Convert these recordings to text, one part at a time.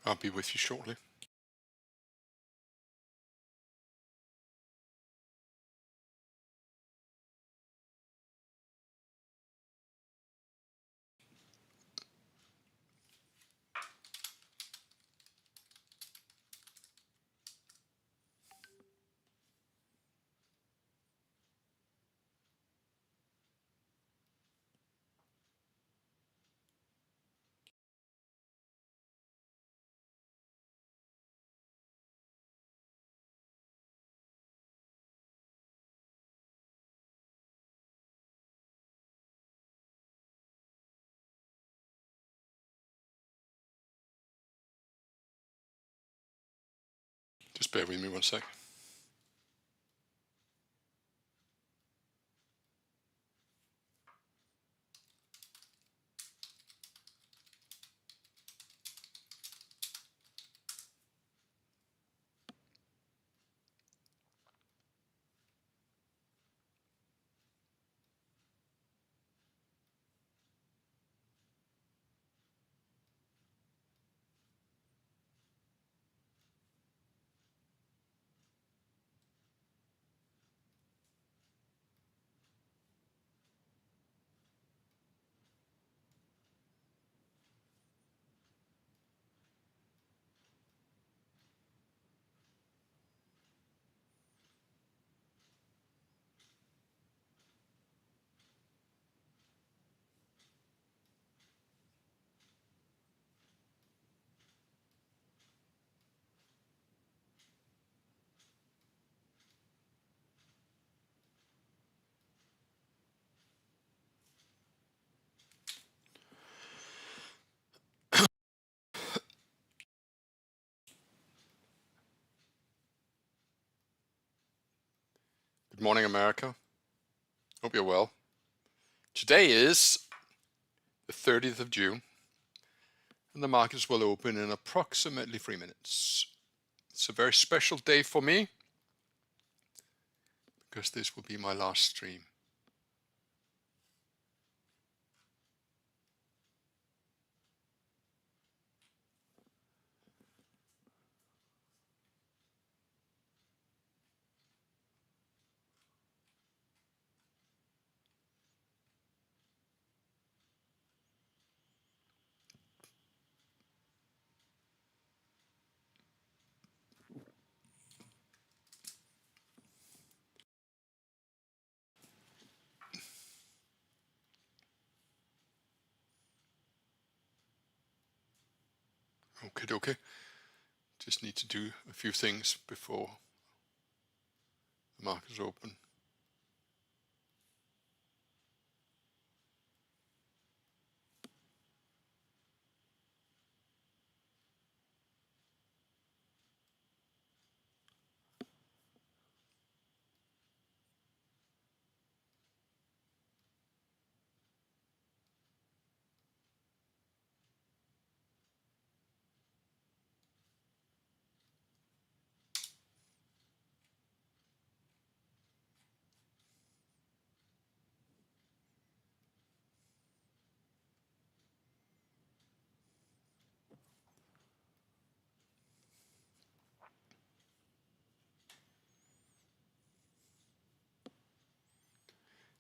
I'll be with you shortly. Just bear with me one sec. Good morning, America. Hope you're well. Today is the 30th of June, and the markets will open in approximately 3 minutes. It's a very special day for me because this will be my last stream. Okay. Just need to do a few things before the markets open.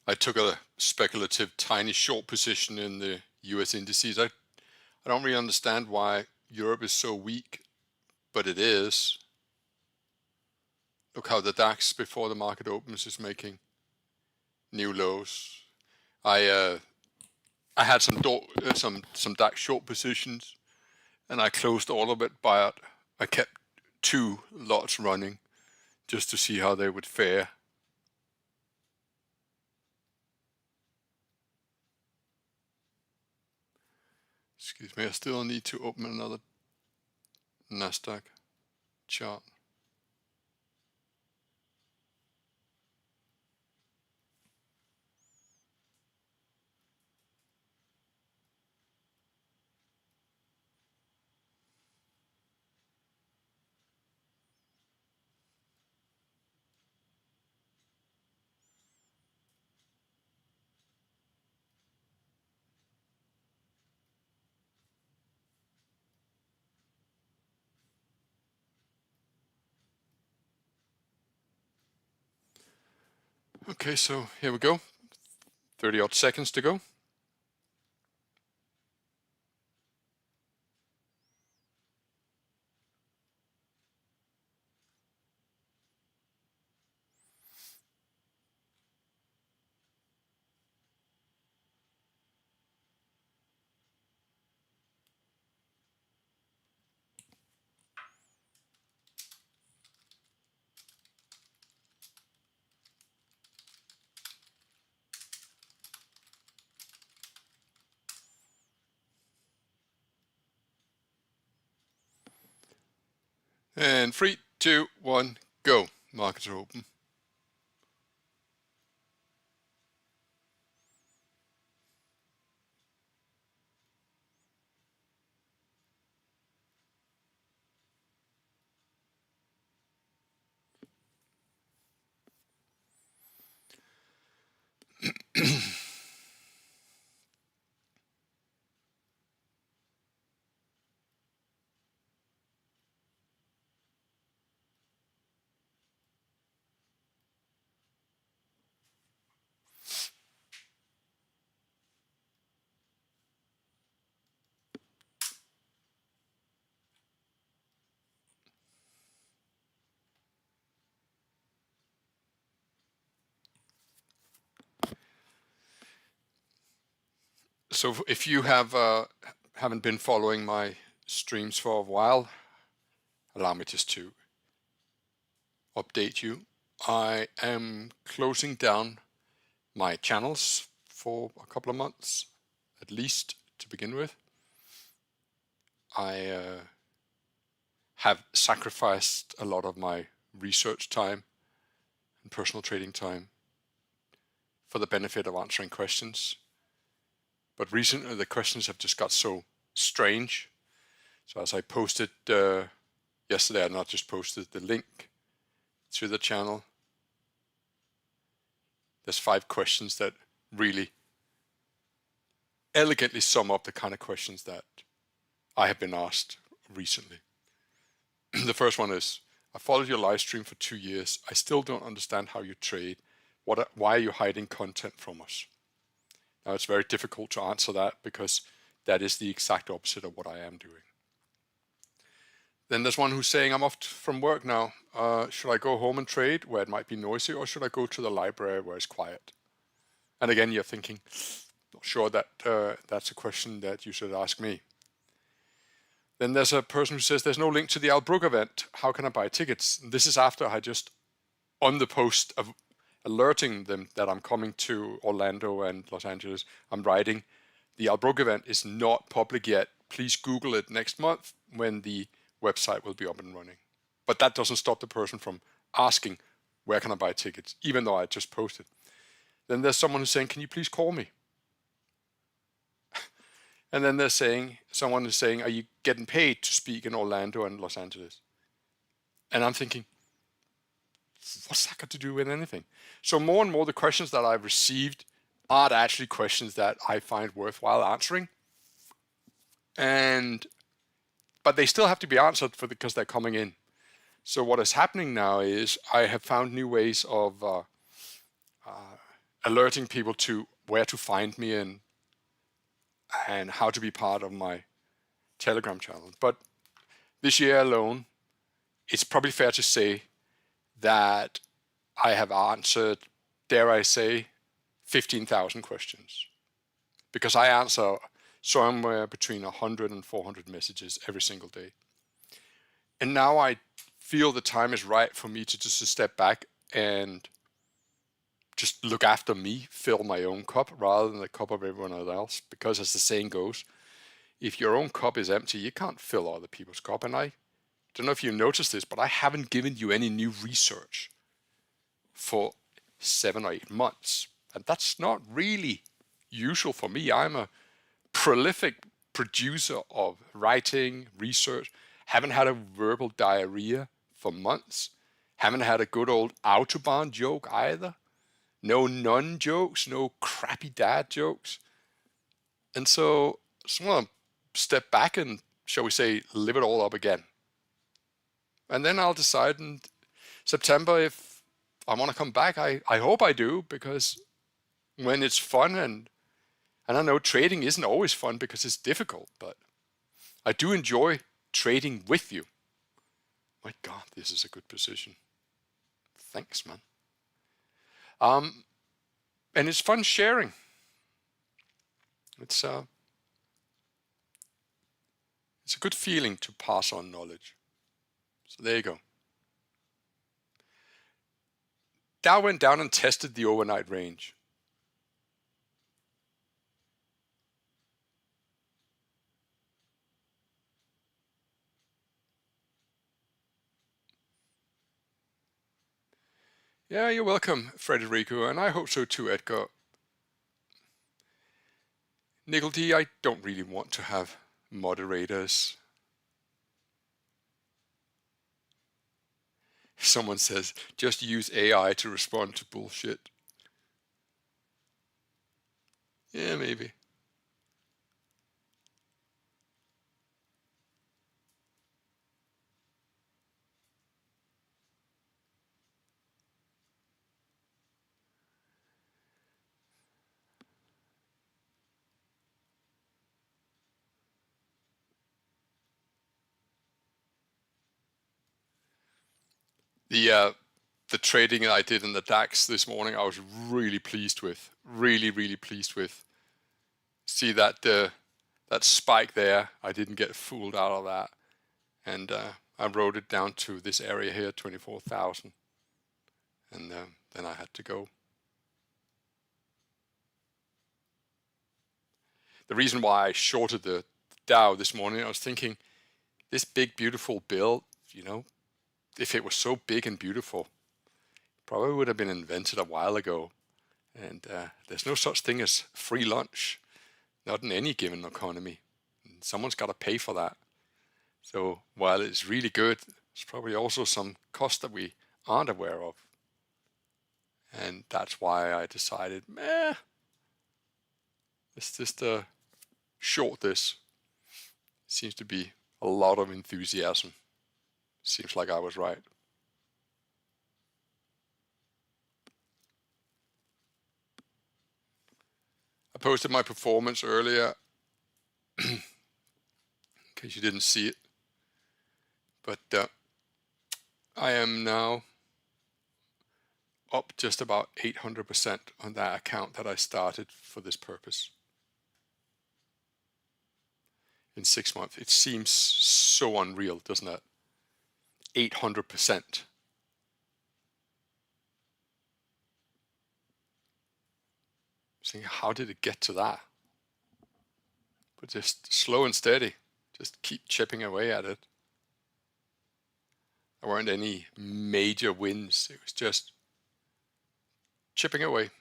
I took a speculative tiny short position in the US indices. I don't really understand why Europe is so weak, but it is. Look how the DAX before the market opens is making new lows. I had some DAX short positions, and I closed all of it, but I kept 2 lots running just to see how they would fare. Excuse me, I still need to open another Nasdaq chart. Okay, so here we go. 30 odd seconds to go. And 3, 2, 1, go. Markets are open. So if you haven't been following my streams for a while, allow me just to update you. I am closing down my channels for a couple of months, at least to begin with. I have sacrificed a lot of my research time and personal trading time for the benefit of answering questions. But recently the questions have just got so strange. So as I posted yesterday, I not just posted the link to the channel. There's 5 questions that really elegantly sum up the kind of questions that I have been asked recently. The first one is, I followed your live stream for 2 years. I still don't understand how you trade. Why are you hiding content from us? Now, it's very difficult to answer that because that is the exact opposite of what I am doing. Then there's one who's saying, I'm off from work now. Should I go home and trade where it might be noisy, or should I go to the library where it's quiet? And again, you're thinking, not sure that that's a question that you should ask me. Then there's a person who says, there's no link to the Albrook event. How can I buy tickets? And this is after I just, on the post of alerting them that I'm coming to Orlando and Los Angeles, I'm writing, the Albrook event is not public yet. Please Google it next month when the website will be up and running. But that doesn't stop the person from asking, where can I buy tickets, even though I just posted. Then there's someone who's saying, can you please call me? And then they're saying, someone is saying, are you getting paid to speak in Orlando and Los Angeles? And I'm thinking, what's that got to do with anything? So more and more the questions that I've received aren't actually questions that I find worthwhile answering. But they still have to be answered because they're coming in. So what is happening now is I have found new ways of alerting people to where to find me and how to be part of my Telegram channel. But this year alone, it's probably fair to say that I have answered, dare I say, 15,000 questions. Because I answer somewhere between 100 and 400 messages every single day. And now I feel the time is right for me to just step back and just look after me, fill my own cup rather than the cup of everyone else. Because as the saying goes, if your own cup is empty, you can't fill other people's cup. And I don't know if you noticed this, but I haven't given you any new research for 7 or 8 months. And that's not really usual for me. I'm a prolific producer of writing, research, haven't had a verbal diarrhea for months, haven't had a good old Autobahn joke either, no nun jokes, no crappy dad jokes. And so I just want to step back and, shall we say, live it all up again. And then I'll decide in September if I want to come back. I hope I do, because when it's fun, and I know trading isn't always fun because it's difficult, but I do enjoy trading with you. My God, this is a good position. Thanks, man. And it's fun sharing. It's a good feeling to pass on knowledge. So there you go. Dow went down and tested the overnight range. Yeah, you're welcome, Frederico, and I hope so too, Edgar. Nickel D, I don't really want to have moderators. Someone says, just use AI to respond to bullshit. Yeah, maybe. The trading that I did in the DAX this morning, I was really pleased with. Really, really pleased with. See that that spike there? I didn't get fooled out of that, and I wrote it down to this area here, 24,000, and then I had to go. The reason why I shorted the Dow this morning, I was thinking, this big beautiful bill, you know, if it was so big and beautiful, probably would have been invented a while ago. And there's no such thing as free lunch, not in any given economy. And someone's got to pay for that. So while it's really good, there's probably also some cost that we aren't aware of. And that's why I decided, let's just short this. Seems to be a lot of enthusiasm. Seems like I was right. I posted my performance earlier, in case you didn't see it. But I am now up just about 800% on that account that I started for this purpose. In 6 months. It seems so unreal, doesn't it? 800%. Thinking, how did it get to that? But just slow and steady. Just keep chipping away at it. There weren't any major wins. It was just chipping away.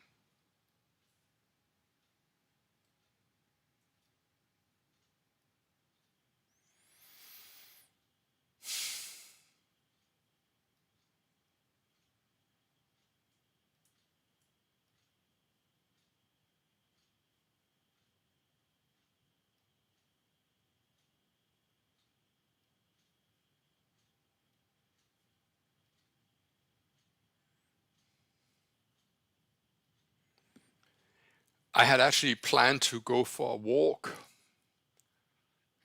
I had actually planned to go for a walk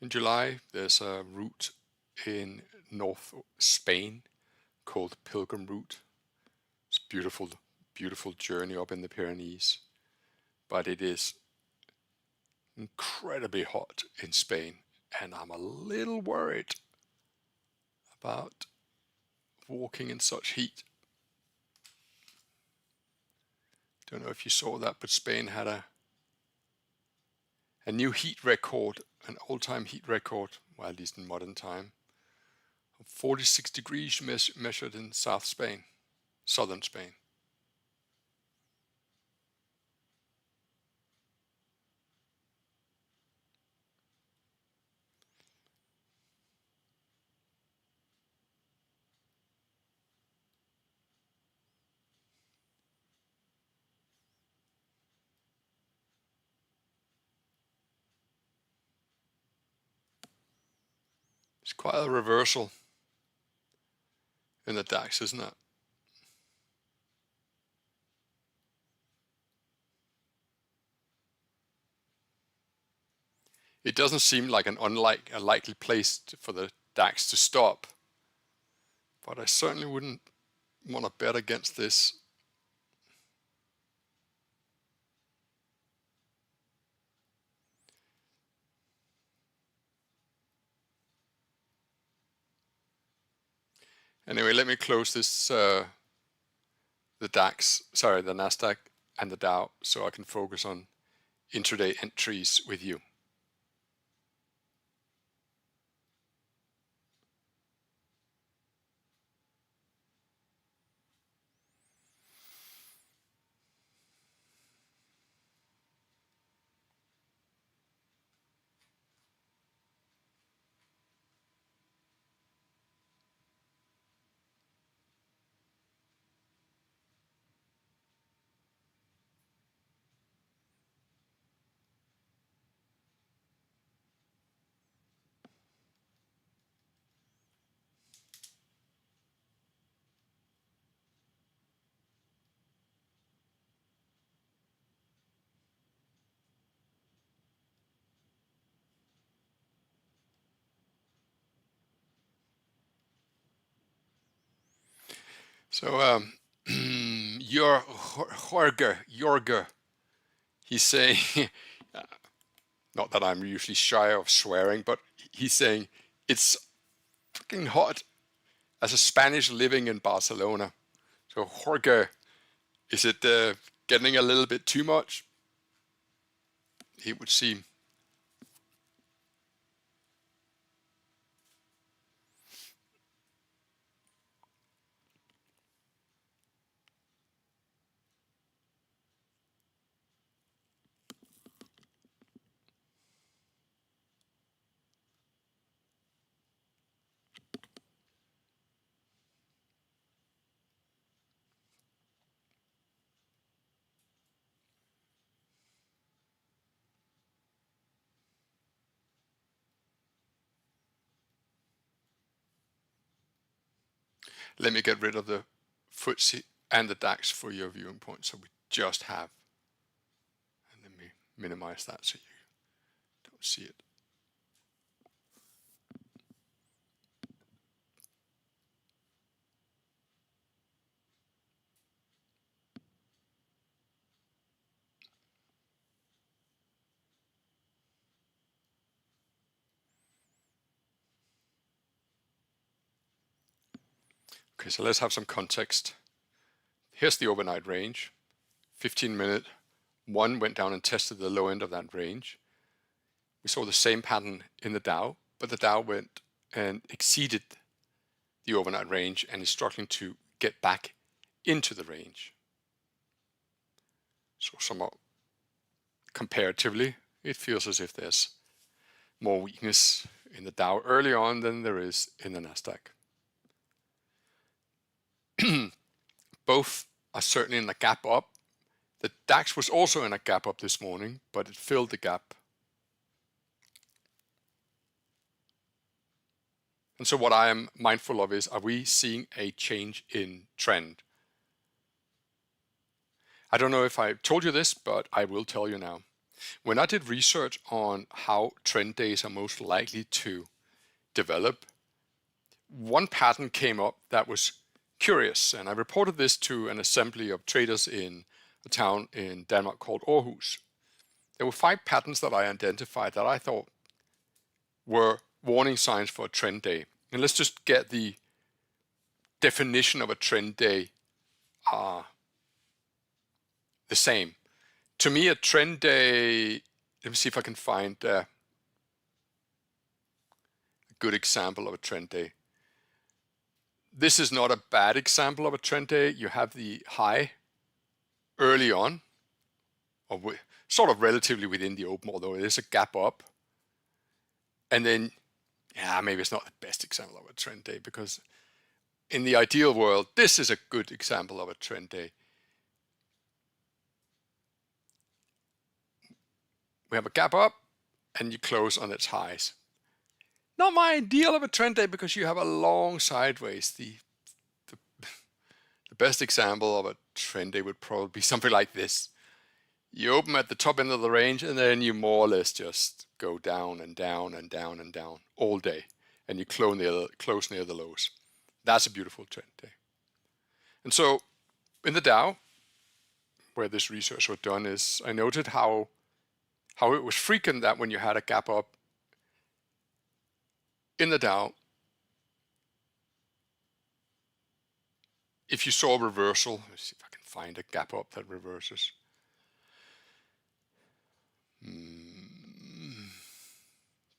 in July. There's a route in North Spain called Pilgrim Route. It's a beautiful, beautiful journey up in the Pyrenees, but it is incredibly hot in Spain, and I'm a little worried about walking in such heat. Don't know if you saw that, but Spain had a new heat record, an all-time heat record, well, at least in modern time, of 46 degrees measured in South Spain, southern Spain. It's quite a reversal in the DAX, isn't it? It doesn't seem like a likely place for the DAX to stop, but I certainly wouldn't want to bet against this. Anyway, let me close this, the Nasdaq and the Dow, so I can focus on intraday entries with you. So Jorge, he's saying, not that I'm usually shy of swearing, but he's saying it's fucking hot as a Spanish living in Barcelona. So Jorge, is it getting a little bit too much? It would seem. Let me get rid of the FTSE and the DAX for your viewing point, so we just have. And let me minimize that so you don't see it. Okay, so let's have some context. Here's the overnight range. 15-minute, one went down and tested the low end of that range. We saw the same pattern in the Dow, but the Dow went and exceeded the overnight range and is struggling to get back into the range. So somewhat comparatively, it feels as if there's more weakness in the Dow early on than there is in the Nasdaq. Both are certainly in a gap up. The DAX was also in a gap up this morning, but it filled the gap. And so what I am mindful of is, are we seeing a change in trend? I don't know if I told you this, but I will tell you now. When I did research on how trend days are most likely to develop, one pattern came up that was curious, and I reported this to an assembly of traders in a town in Denmark called Aarhus. There were 5 patterns that I identified that I thought were warning signs for a trend day. And let's just get the definition of a trend day the same. To me, a trend day, let me see if I can find a good example of a trend day. This is not a bad example of a trend day. You have the high early on, or sort of relatively within the open, although it is a gap up. And then, maybe it's not the best example of a trend day, because in the ideal world, this is a good example of a trend day. We have a gap up and you close on its highs. Not my ideal of a trend day because you have a long sideways. The best example of a trend day would probably be something like this. You open at the top end of the range, and then you more or less just go down and down and down and down all day, and you close near the lows. That's a beautiful trend day. And so in the Dow, where this research was done, is I noted how it was frequent that when you had a gap up in the Dow, if you saw a reversal, let's see if I can find a gap up that reverses.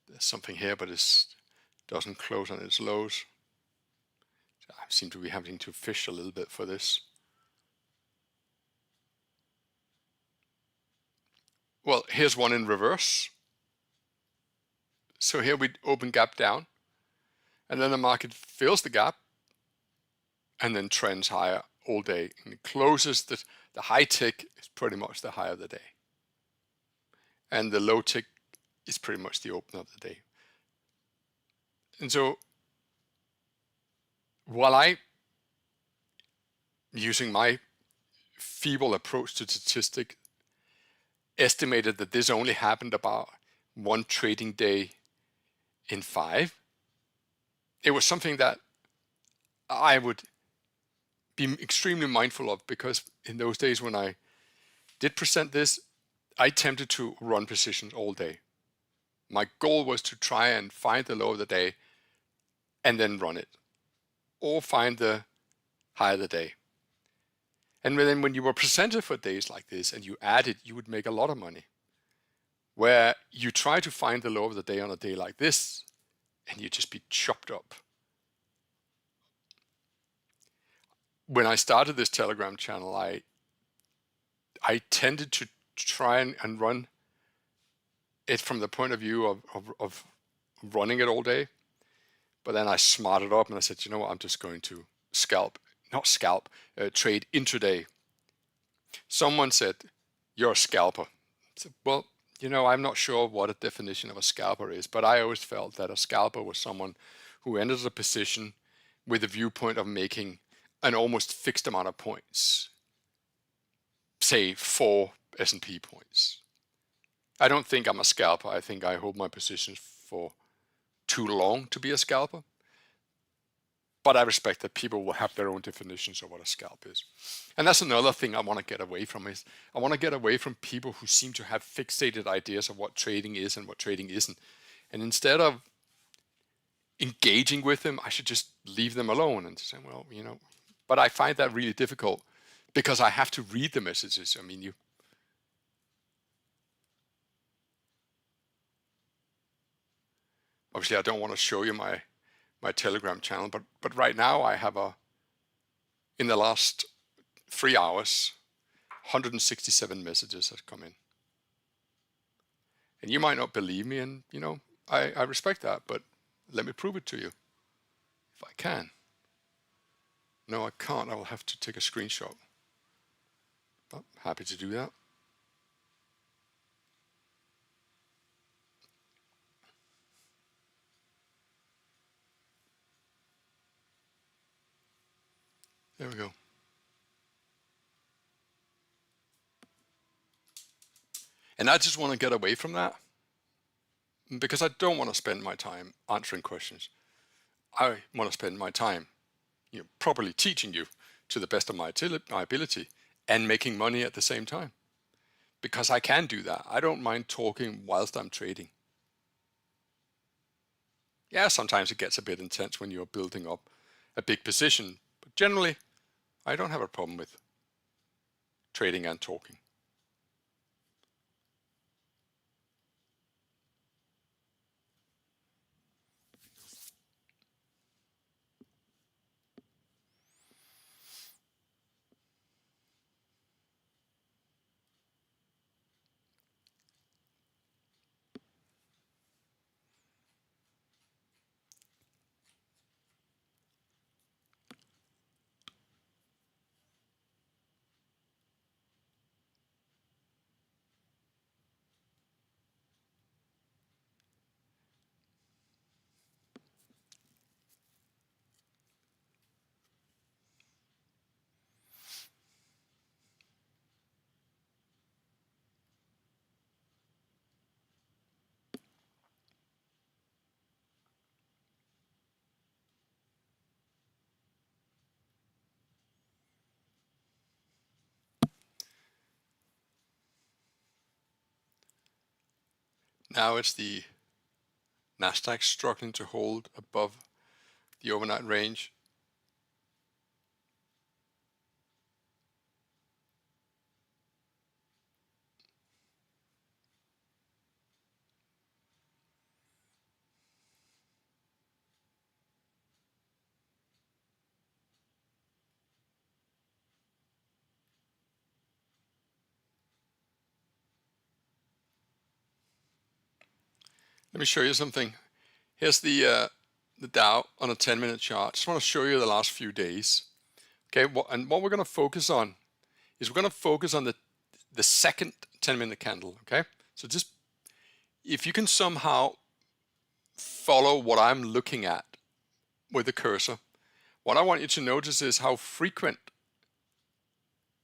There's something here, but it doesn't close on its lows. I seem to be having to fish a little bit for this. Well, here's one in reverse. So here we open gap down, and then the market fills the gap and then trends higher all day. And it closes the high tick is pretty much the high of the day. And the low tick is pretty much the open of the day. And so while I, using my feeble approach to statistic, estimated that this only happened about one trading day in 5, it was something that I would be extremely mindful of, because in those days when I did present this, I tempted to run positions all day. My goal was to try and find the low of the day and then run it, or find the high of the day. And then when you were presented for days like this and you added, you would make a lot of money. Where you try to find the low of the day on a day like this, and you just be chopped up. When I started this Telegram channel, I tended to try and run it from the point of view of running it all day. But then I smarted up and I said, you know what, I'm just going to trade intraday. Someone said, you're a scalper. I said, well, you know, I'm not sure what a definition of a scalper is, but I always felt that a scalper was someone who enters a position with a viewpoint of making an almost fixed amount of points, say 4 S&P points. I don't think I'm a scalper. I think I hold my positions for too long to be a scalper. But I respect that people will have their own definitions of what a scalp is. And that's another thing I want to get away from, is I want to get away from people who seem to have fixated ideas of what trading is and what trading isn't. And instead of engaging with them, I should just leave them alone and say, well, you know, but I find that really difficult because I have to read the messages. I mean, obviously I don't want to show you my Telegram channel, but right now I have in the last 3 hours, 167 messages have come in. And you might not believe me, and you know, I respect that, but let me prove it to you, if I can. No, I can't. I will have to take a screenshot. But happy to do that. There we go. And I just want to get away from that, because I don't want to spend my time answering questions. I want to spend my time, you know, properly teaching you to the best of my ability and making money at the same time. Because I can do that. I don't mind talking whilst I'm trading. Yeah, sometimes it gets a bit intense when you're building up a big position, but generally, I don't have a problem with trading and talking. Now it's the Nasdaq struggling to hold above the overnight range. Let me show you something. Here's the Dow on a 10-minute chart. Just want to show you the last few days. Okay, and what we're going to focus on is we're going to focus on the second 10-minute candle. Okay, so just if you can somehow follow what I'm looking at with the cursor, what I want you to notice is how frequent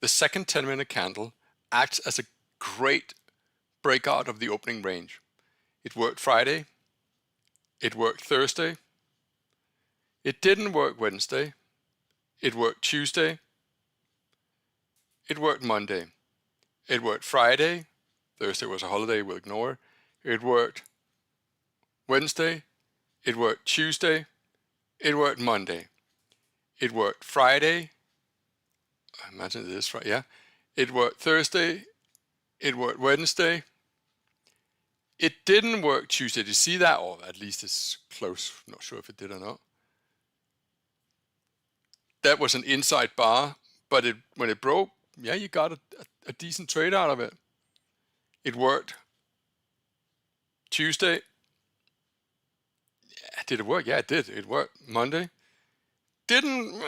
the second 10-minute candle acts as a great breakout of the opening range. It worked Friday, it worked Thursday, it didn't work Wednesday, it worked Tuesday, it worked Monday, it worked Friday, Thursday was a holiday, we'll ignore, it worked Wednesday, it worked Tuesday, it worked Monday, it worked Friday, I imagine it is right, yeah, it worked Thursday, it worked Wednesday, it didn't work Tuesday. Do you see that? Or at least it's close. I'm not sure if it did or not. That was an inside bar, but when it broke, yeah, you got a decent trade out of it. It worked Tuesday. Yeah, did it work? Yeah, it did. It worked Monday. Didn't,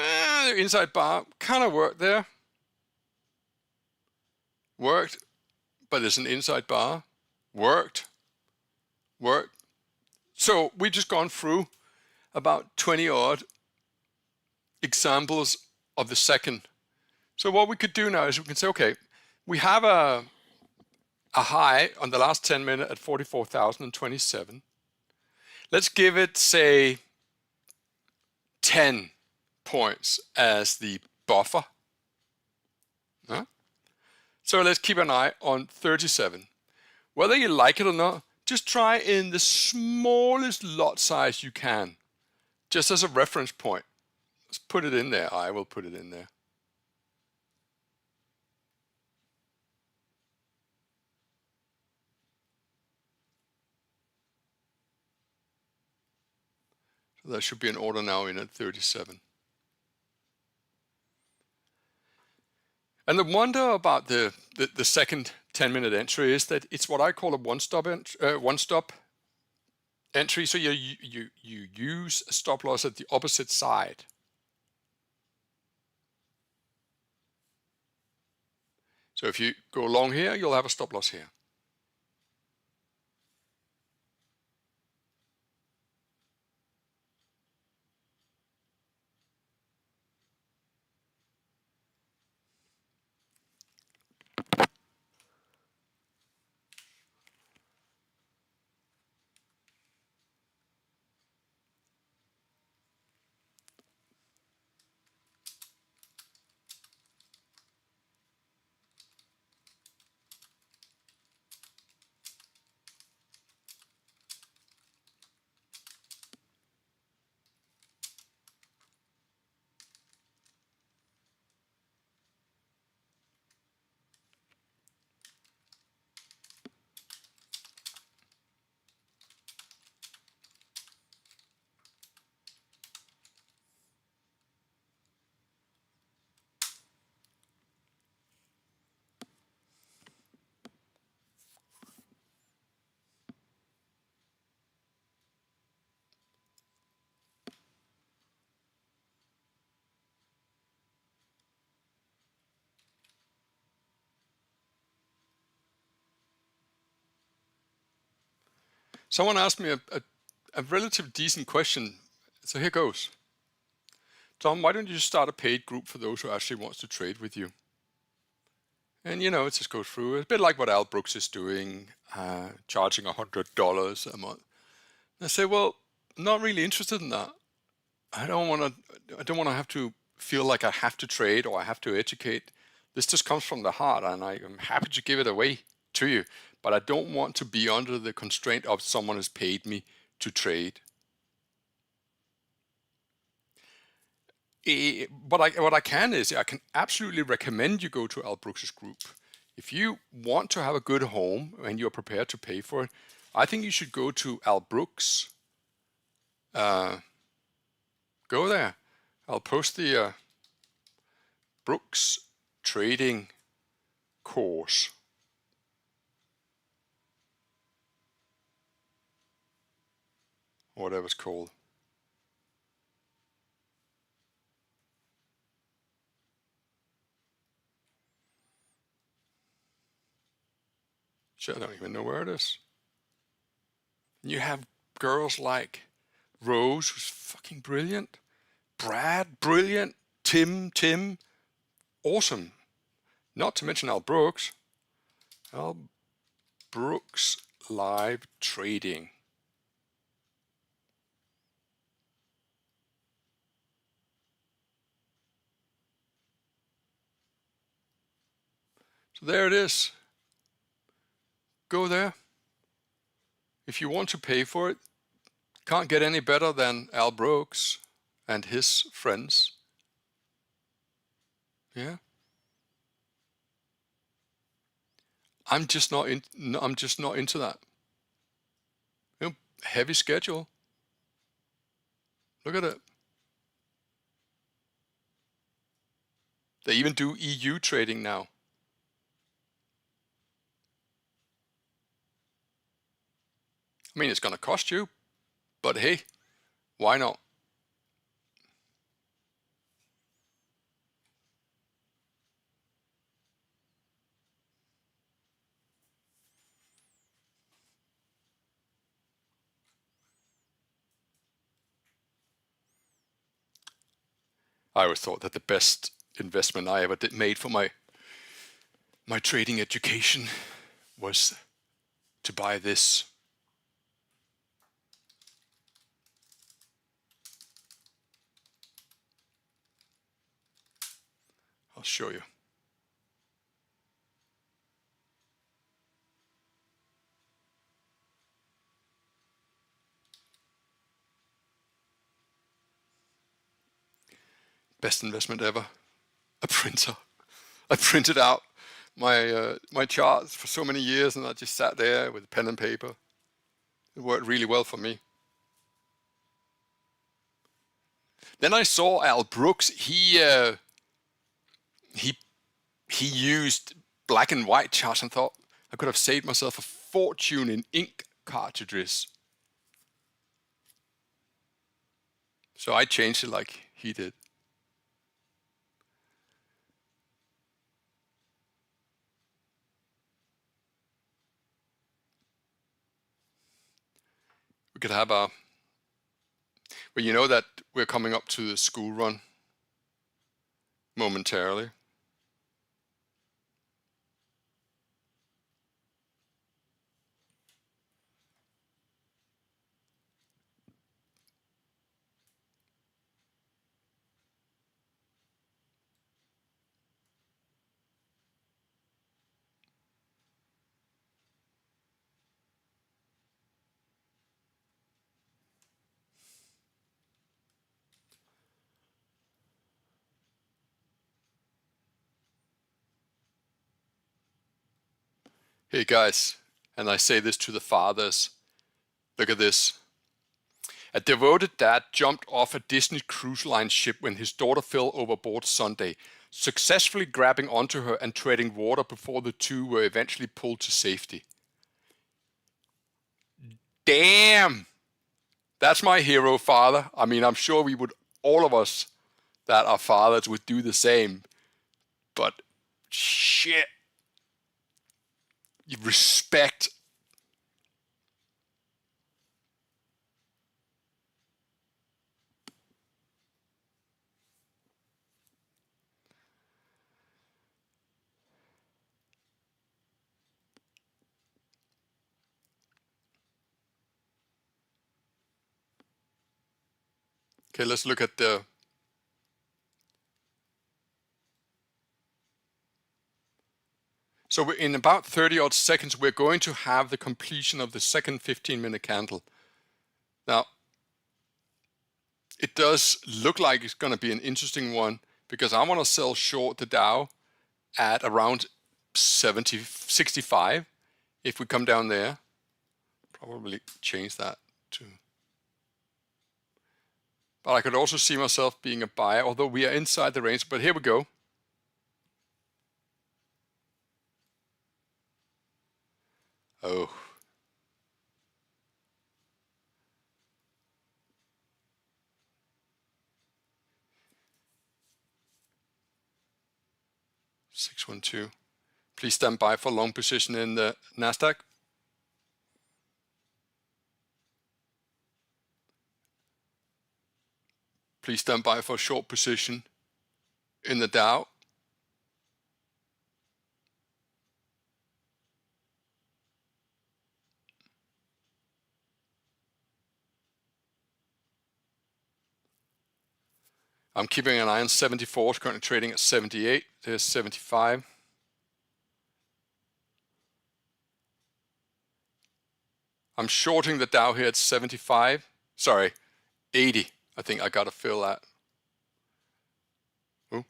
inside bar, kind of worked there. Worked, but it's an inside bar. Worked. So we've just gone through about 20 odd examples of the second. So what we could do now is we can say, okay, we have a high on the last 10 minutes at 44,027. Let's give it, say, 10 points as the buffer. Huh? So let's keep an eye on 37. Whether you like it or not, just try in the smallest lot size you can, just as a reference point. Let's put it in there. I will put it in there. So there should be an order now in at 37. And the wonder about the second 10-minute entry is that it's what I call a one-stop entry. So you use a stop loss at the opposite side. So if you go long here, you'll have a stop loss here. Someone asked me a relatively decent question. So here goes. Tom, why don't you start a paid group for those who actually wants to trade with you? And it just goes through. It's a bit like what Al Brooks is doing, charging $100 a month. And I say, well, I'm not really interested in that. I don't want to have to feel like I have to trade or I have to educate. This just comes from the heart, and I am happy to give it away to you, but I don't want to be under the constraint of someone has paid me to trade. What I can is I can absolutely recommend you go to Al Brooks's group. If you want to have a good home and you're prepared to pay for it, I think you should go to Al Brooks. Go there. I'll post the Brooks trading course. Whatever it's called. Shit, I don't even know where it is. You have girls like Rose, who's fucking brilliant. Brad, brilliant. Tim, awesome. Not to mention Al Brooks. Al Brooks live trading. So there it is. Go there. If you want to pay for it, can't get any better than Al Brooks and his friends. Yeah. I'm just not into that. You know, heavy schedule. Look at it. They even do EU trading now. I mean, it's going to cost you, but hey, why not? I always thought that the best investment I ever made for my trading education was to buy this. I'll show you. Best investment ever. A printer. I printed out my charts for so many years, and I just sat there with pen and paper. It worked really well for me. Then I saw Al Brooks. He used black and white charts and thought I could have saved myself a fortune in ink cartridges. So I changed it like he did. We could have well, you know that we're coming up to the school run momentarily. Hey guys, and I say this to the fathers, look at this. A devoted dad jumped off a Disney Cruise Line ship when his daughter fell overboard Sunday, successfully grabbing onto her and treading water before the two were eventually pulled to safety. Damn! That's my hero, father. I mean, I'm sure all of us that are fathers would do the same. But shit. You respect. Okay, let's look at the So in about 30 odd seconds, we're going to have the completion of the second 15-minute candle. Now, it does look like it's going to be an interesting one because I want to sell short the Dow at around 65. If we come down there, probably change that to. But I could also see myself being a buyer, although we are inside the range. But here we go. Oh. $612. Please stand by for long position in the Nasdaq. Please stand by for a short position in the Dow. I'm keeping an eye on 74. It's currently trading at 78. There's 75. I'm shorting the Dow here at 75. Sorry, 80. I think I got to fill that. Ooh.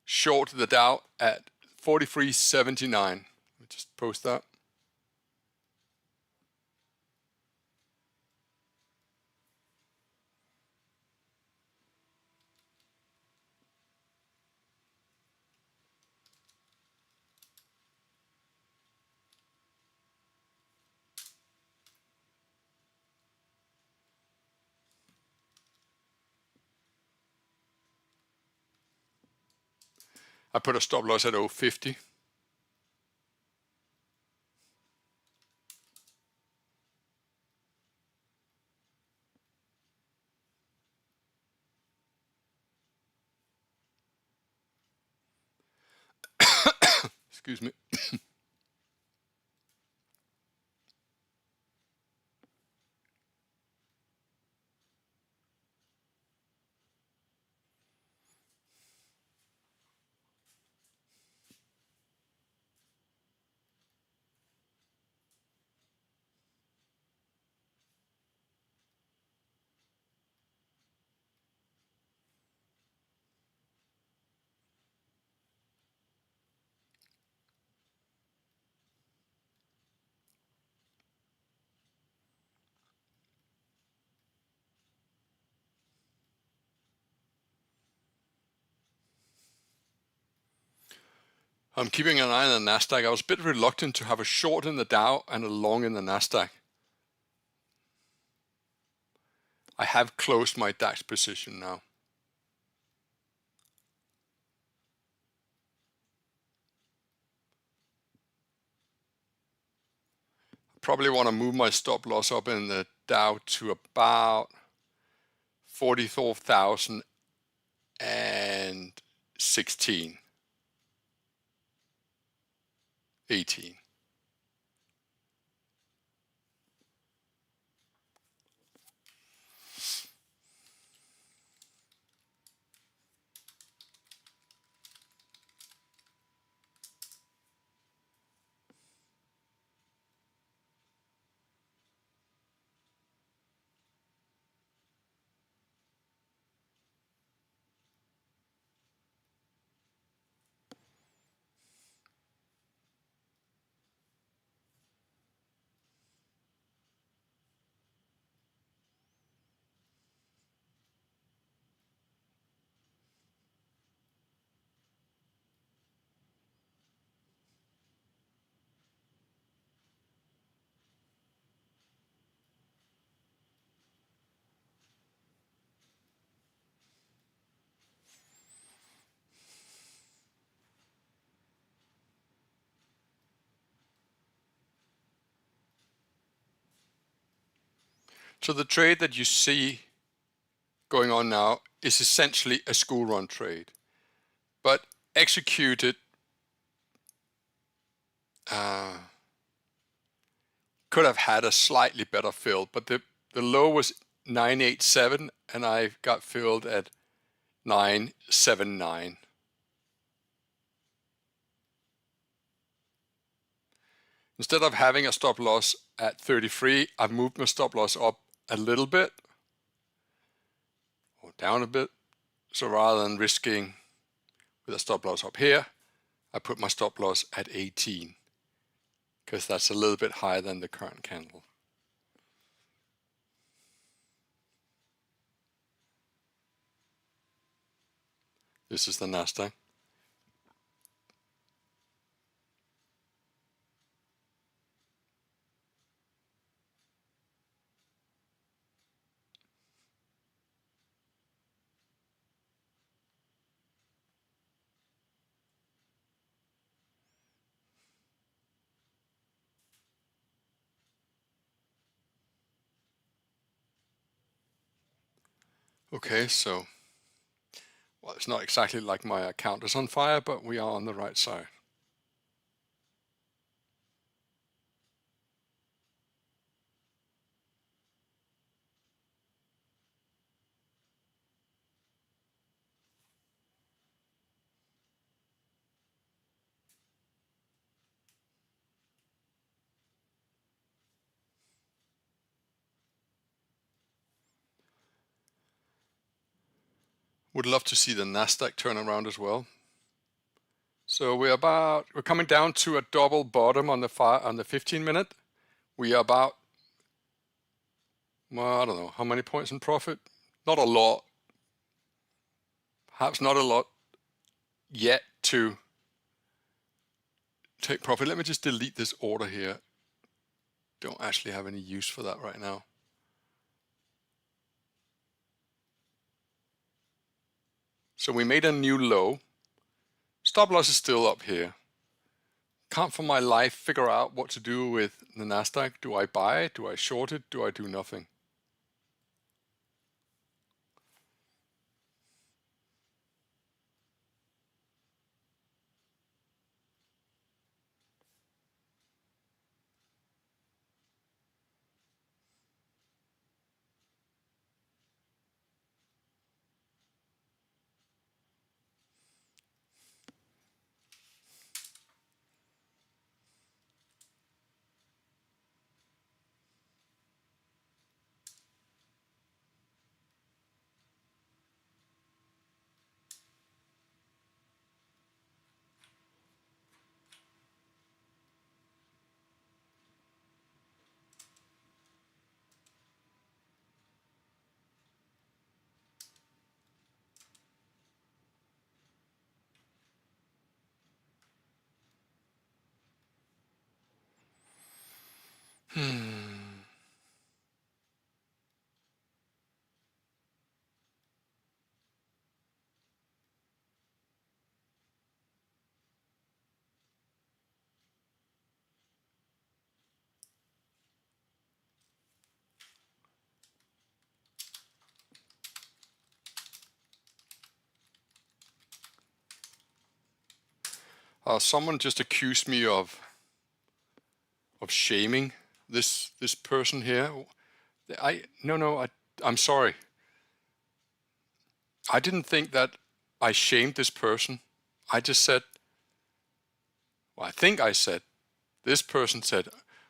Short the Dow at 43.79. Let me just post that. I put a stop loss at 0.50. Excuse me. I'm keeping an eye on the Nasdaq. I was a bit reluctant to have a short in the Dow and a long in the Nasdaq. I have closed my DAX position now. Probably want to move my stop loss up in the Dow to about 44,016, 18. So the trade that you see going on now is essentially a school run trade, but executed could have had a slightly better fill, but the low was 987 and I got filled at 979. Instead of having a stop loss at 33, I've moved my stop loss up a little bit or down a bit. So rather than risking with a stop loss up here, I put my stop loss at 18 because that's a little bit higher than the current candle. This is the Nasdaq. Okay, so, well, it's not exactly like my account is on fire, but we are on the right side. Would love to see the Nasdaq turn around as well. So we're coming down to a double bottom on the 15-minute. We are about, well, I don't know how many points in profit. Not a lot. Perhaps not a lot yet to take profit. Let me just delete this order here. Don't actually have any use for that right now. So we made a new low. Stop loss is still up here. Can't for my life figure out what to do with the Nasdaq. Do I buy it? Do I short it? Do I do nothing? Someone just accused me of shaming this person here. I'm sorry. I didn't think that I shamed this person. I just said, well, I think I said, this person said,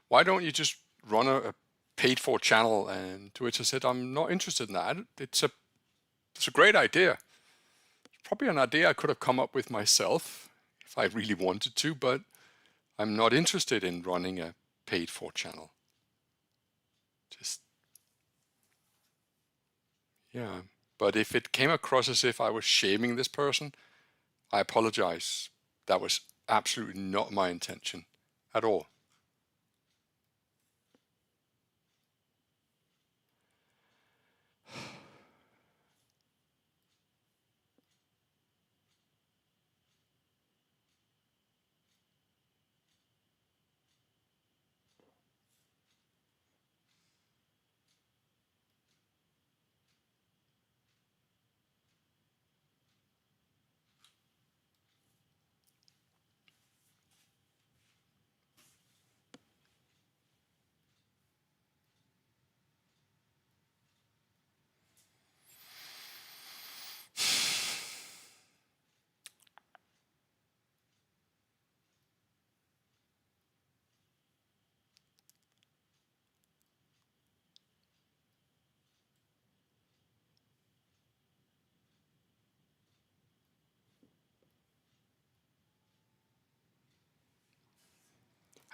why don't you just run a paid for channel? And to which I said, I'm not interested in that. It's a great idea. It's probably an idea I could have come up with myself if I really wanted to, but I'm not interested in running a paid for channel. Just, yeah. But if it came across as if I was shaming this person, I apologize. That was absolutely not my intention at all.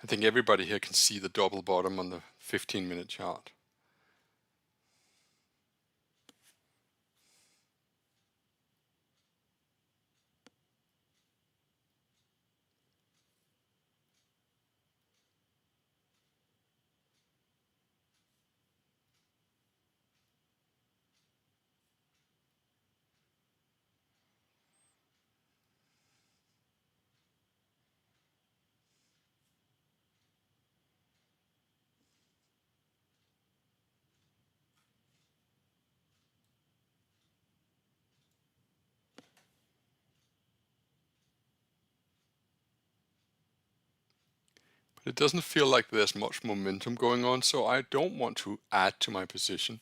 I think everybody here can see the double bottom on the 15-minute chart. But it doesn't feel like there's much momentum going on, so I don't want to add to my position.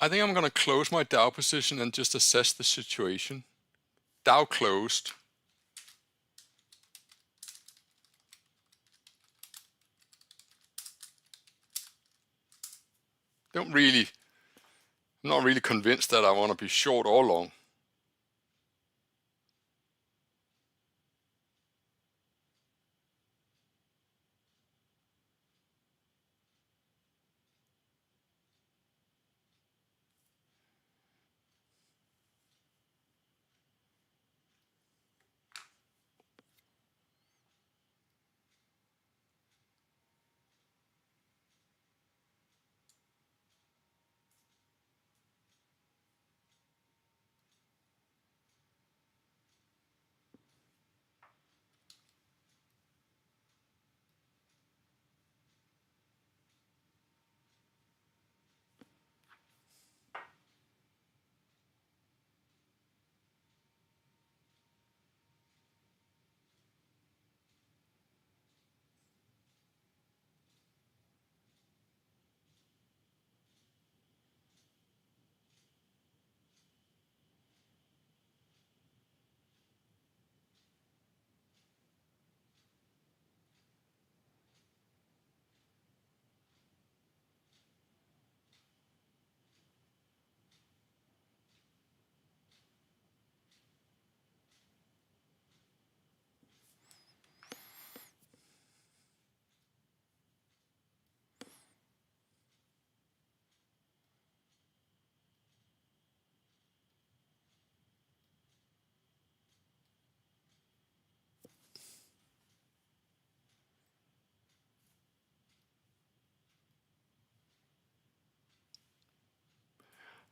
I think I'm going to close my Dow position and just assess the situation. Dow closed. I'm not really convinced that I want to be short or long.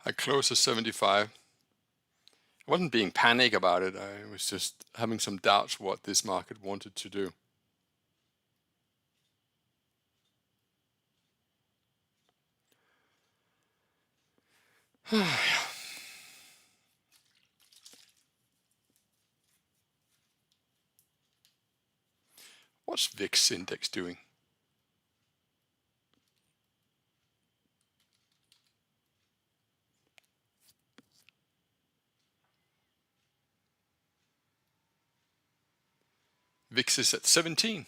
I closed at 75. I wasn't being panic about it. I was just having some doubts what this market wanted to do. What's VIX index doing? VIX is at 17.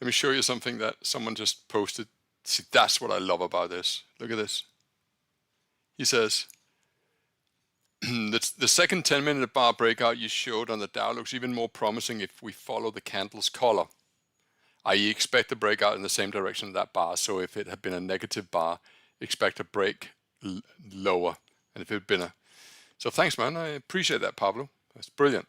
Let me show you something that someone just posted. See, that's what I love about this. Look at this. He says, the second 10-minute bar breakout you showed on the Dow looks even more promising if we follow the candle's color. I.e. expect a breakout in the same direction of that bar. So if it had been a negative bar, expect a break lower. And if it had been a... So thanks, man. I appreciate that, Pablo. That's brilliant.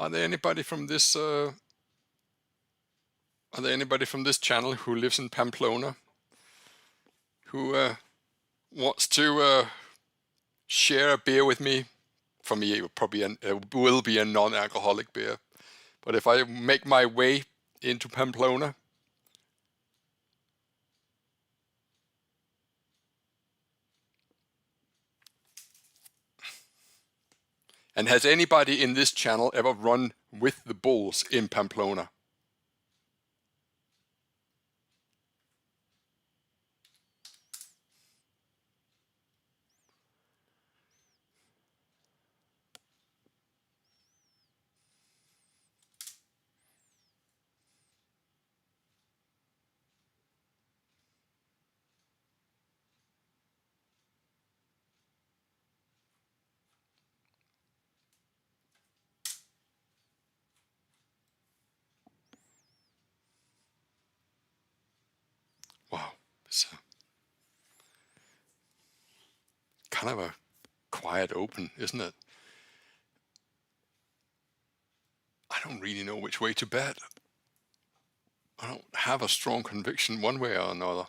Are there anybody from this channel who lives in Pamplona who wants to share a beer with me? For me, it will be a non-alcoholic beer. But if I make my way into Pamplona, and has anybody in this channel ever run with the bulls in Pamplona? Wow, it's kind of a quiet open, isn't it? I don't really know which way to bet. I don't have a strong conviction one way or another.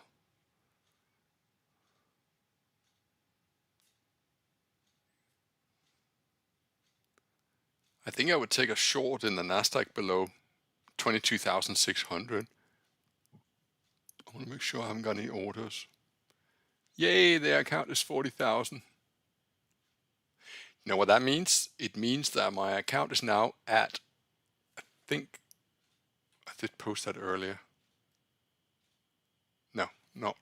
I think I would take a short in the Nasdaq below 22,600. I want to make sure I haven't got any orders. Yay, the account is 40,000. You know what that means? It means that my account is now at, I think I did post that earlier. No, not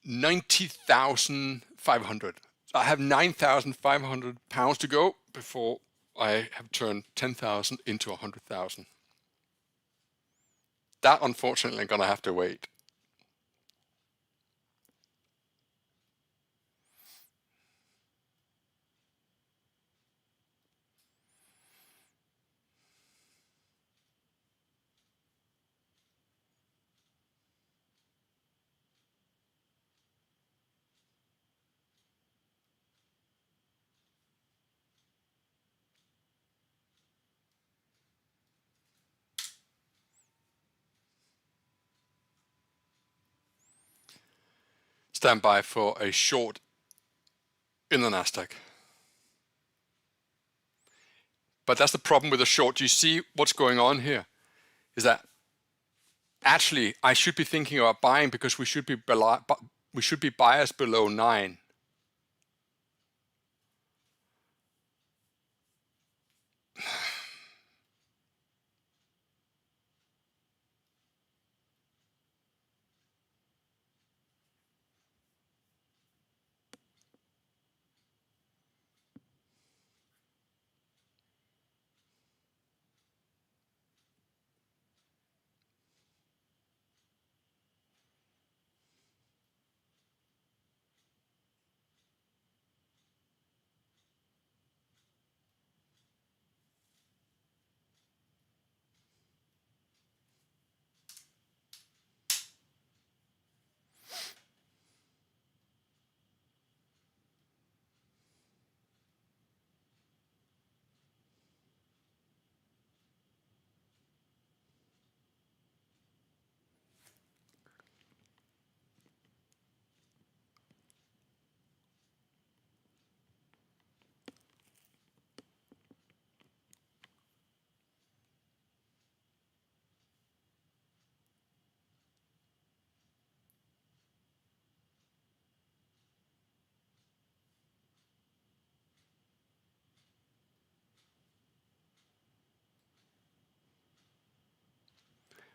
90,500. I have 9,500 pounds to go before I have turned 10,000 into 100,000. That unfortunately I'm gonna have to wait. Stand by for a short in the Nasdaq. But that's the problem with a short. Do you see what's going on here? Is that actually I should be thinking about buying because we should be buyers below 9.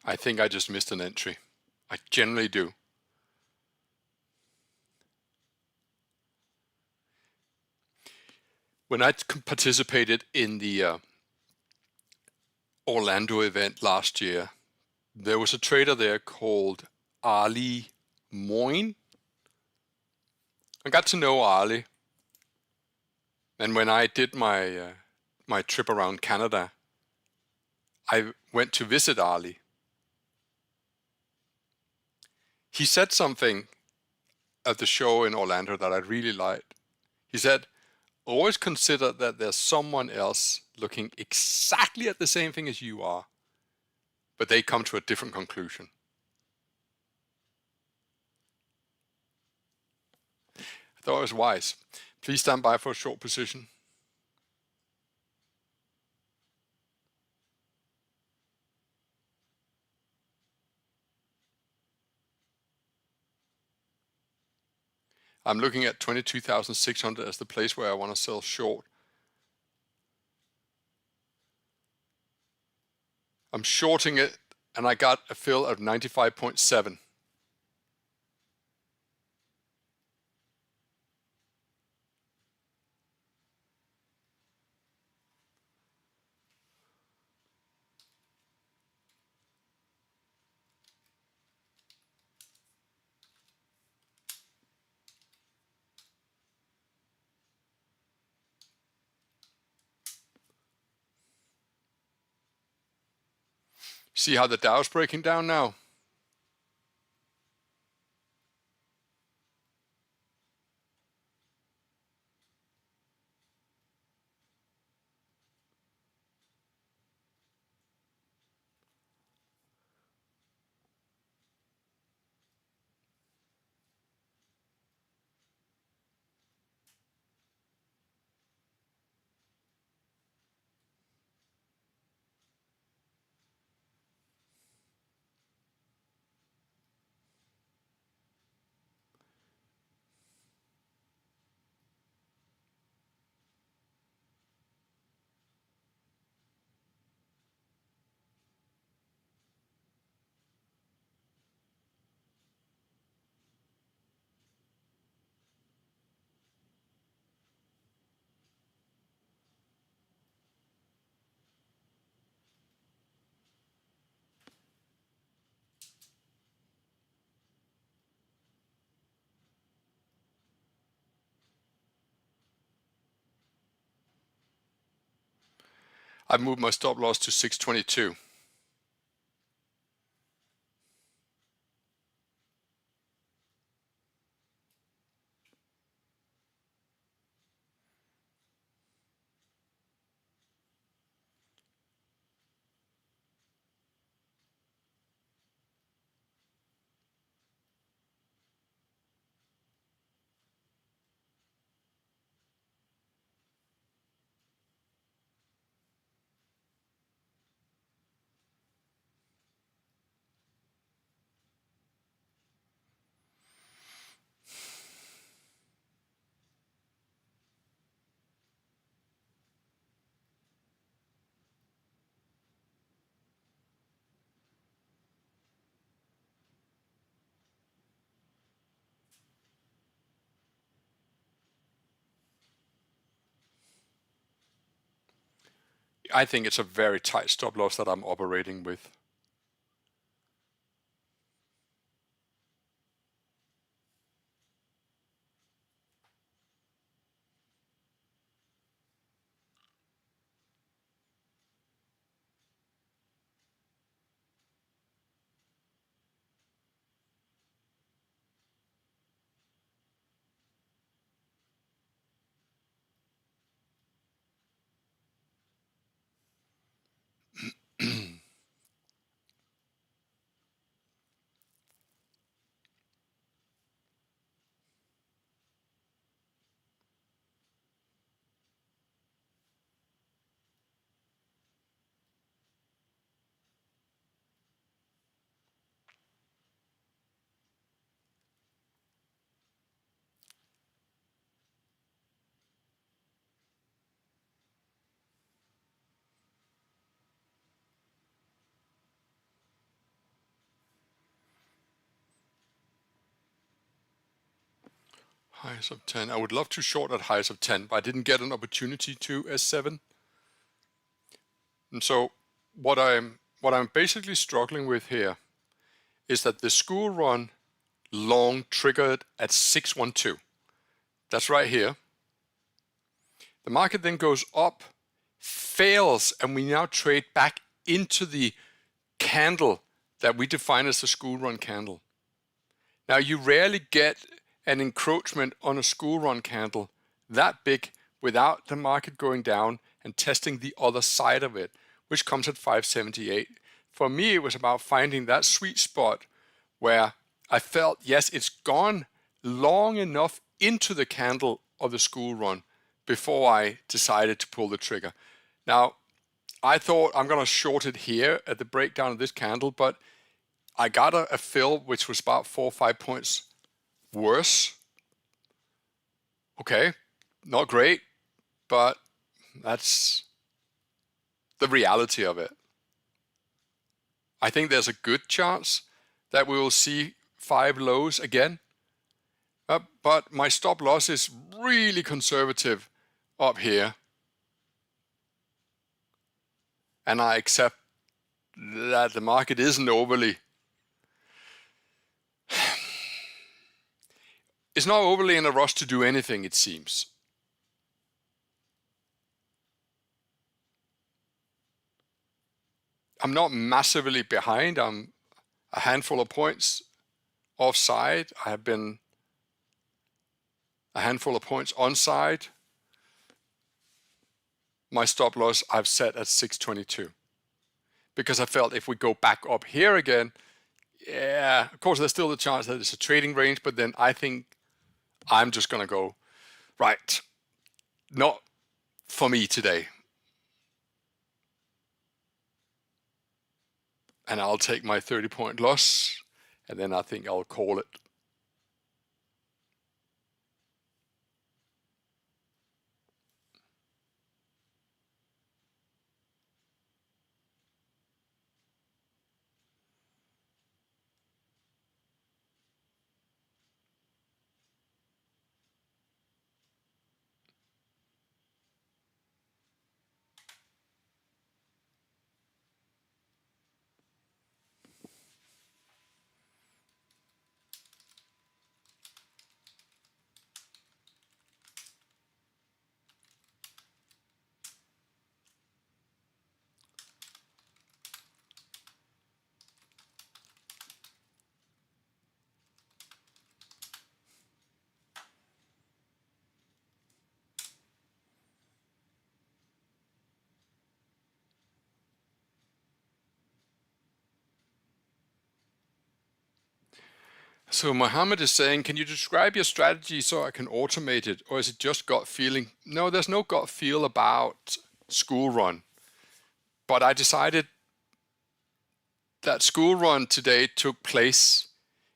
I think I just missed an entry. I generally do. When I participated in the Orlando event last year, there was a trader there called Ali Moyne. I got to know Ali, and when I did my my trip around Canada, I went to visit Ali. He said something at the show in Orlando that I really liked. He said, always consider that there's someone else looking exactly at the same thing as you are, but they come to a different conclusion. I thought it was wise. Please stand by for a short position. I'm looking at 22,600 as the place where I want to sell short. I'm shorting it, and I got a fill of 95.7. See how the Dow is breaking down now? I've moved my stop loss to 622. I think it's a very tight stop loss that I'm operating with. Highs of 10. I would love to short at highs of 10, but I didn't get an opportunity to S7. And so what I'm basically struggling with here is that the school run long triggered at 612. That's right here. The market then goes up, fails, and we now trade back into the candle that we define as the school run candle. Now, you rarely get an encroachment on a school run candle that big without the market going down and testing the other side of it, which comes at 578. For me, it was about finding that sweet spot where I felt, yes, it's gone long enough into the candle of the school run before I decided to pull the trigger. Now, I thought I'm going to short it here at the breakdown of this candle, but I got a fill which was about 4 or 5 points worse. Okay, not great, but that's the reality of it. I think there's a good chance that we will see 5 lows again, but my stop loss is really conservative up here, and I accept that the market isn't overly, it's not overly in a rush to do anything, it seems. I'm not massively behind. I'm a handful of points offside. I have been a handful of points onside. My stop loss I've set at 622 because I felt if we go back up here again, yeah, of course there's still the chance that it's a trading range, but then I think I'm just going to go, right, not for me today. And I'll take my 30-point loss, and then I think I'll call it. So Mohammed is saying, can you describe your strategy so I can automate it? Or is it just gut feeling? No, there's no gut feel about school run. But I decided that school run today took place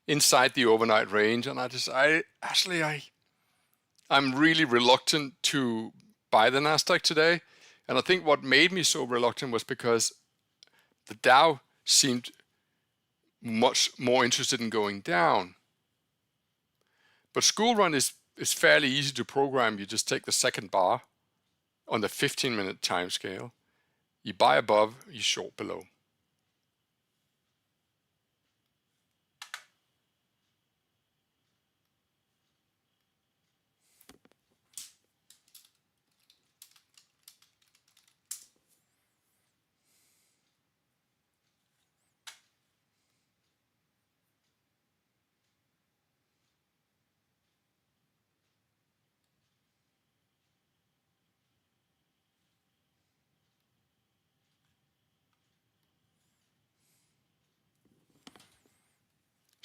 inside the overnight range. And I decided, actually, I'm really reluctant to buy the Nasdaq today. And I think what made me so reluctant was because the Dow seemed much more interested in going down. But school run is fairly easy to program. You just take the second bar on the 15-minute time scale. You buy above, you short below.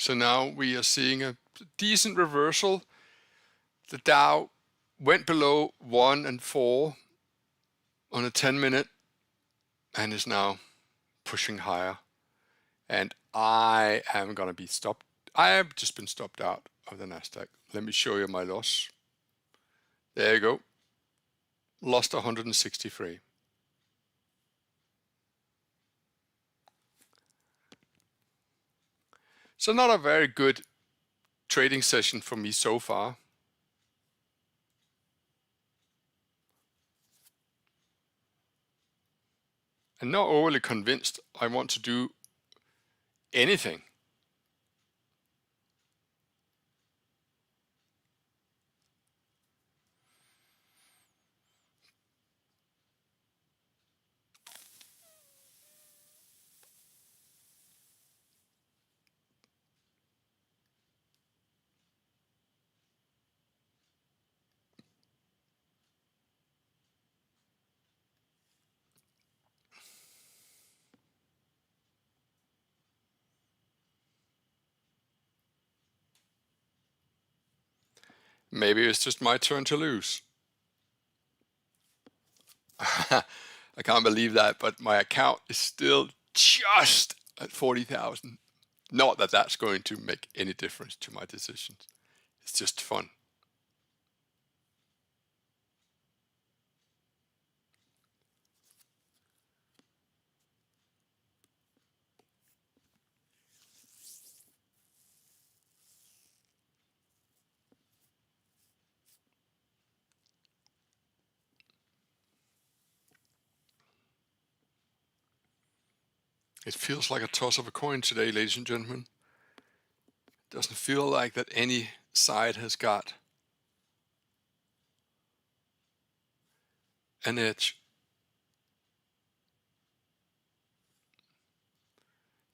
So now we are seeing a decent reversal. The Dow went below 1 and 4 on a 10-minute and is now pushing higher. And I am going to be stopped. I have just been stopped out of the Nasdaq. Let me show you my loss. There you go. Lost 163. So not a very good trading session for me so far. I'm not overly convinced I want to do anything. Maybe it's just my turn to lose. I can't believe that, but my account is still just at 40,000. Not that that's going to make any difference to my decisions. It's just fun. It feels like a toss of a coin today, ladies and gentlemen. It doesn't feel like that any side has got an edge.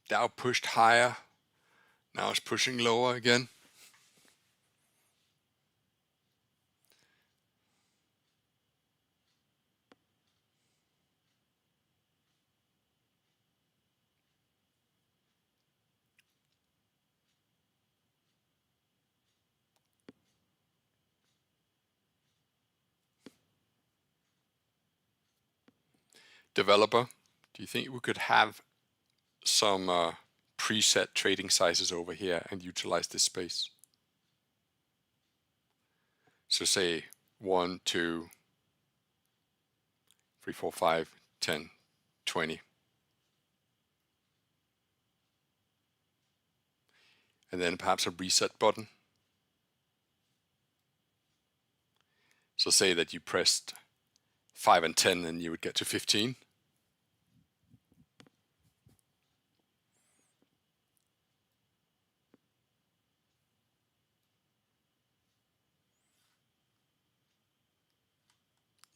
Dow pushed higher. Now it's pushing lower again. Developer, do you think we could have some preset trading sizes over here and utilize this space? So say 1, 2, 3, 4, 5, 10, 20. And then perhaps a reset button. So say that you pressed 5 and 10 and you would get to 15.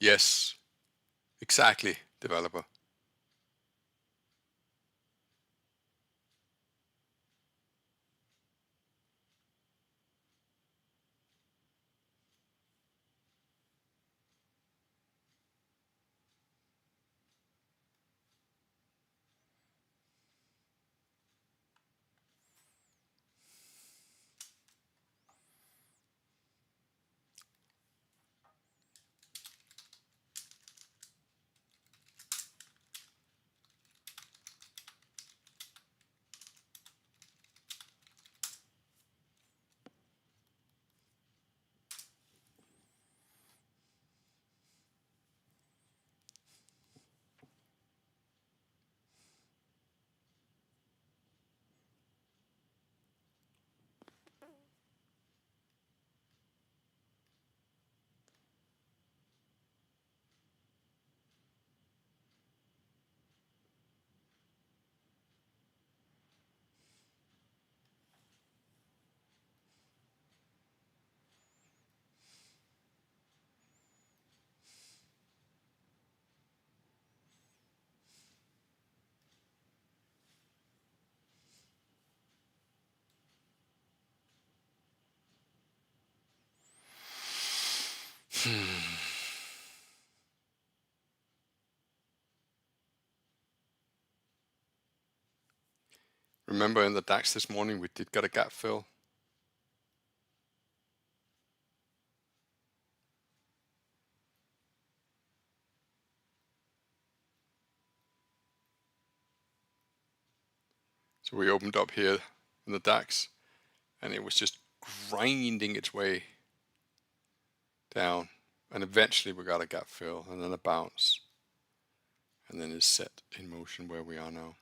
Yes, exactly, developer. Remember in the DAX this morning, we did get a gap fill. So we opened up here in the DAX and it was just grinding its way down. And eventually we got a gap fill and then a bounce. And then it's set in motion where we are now.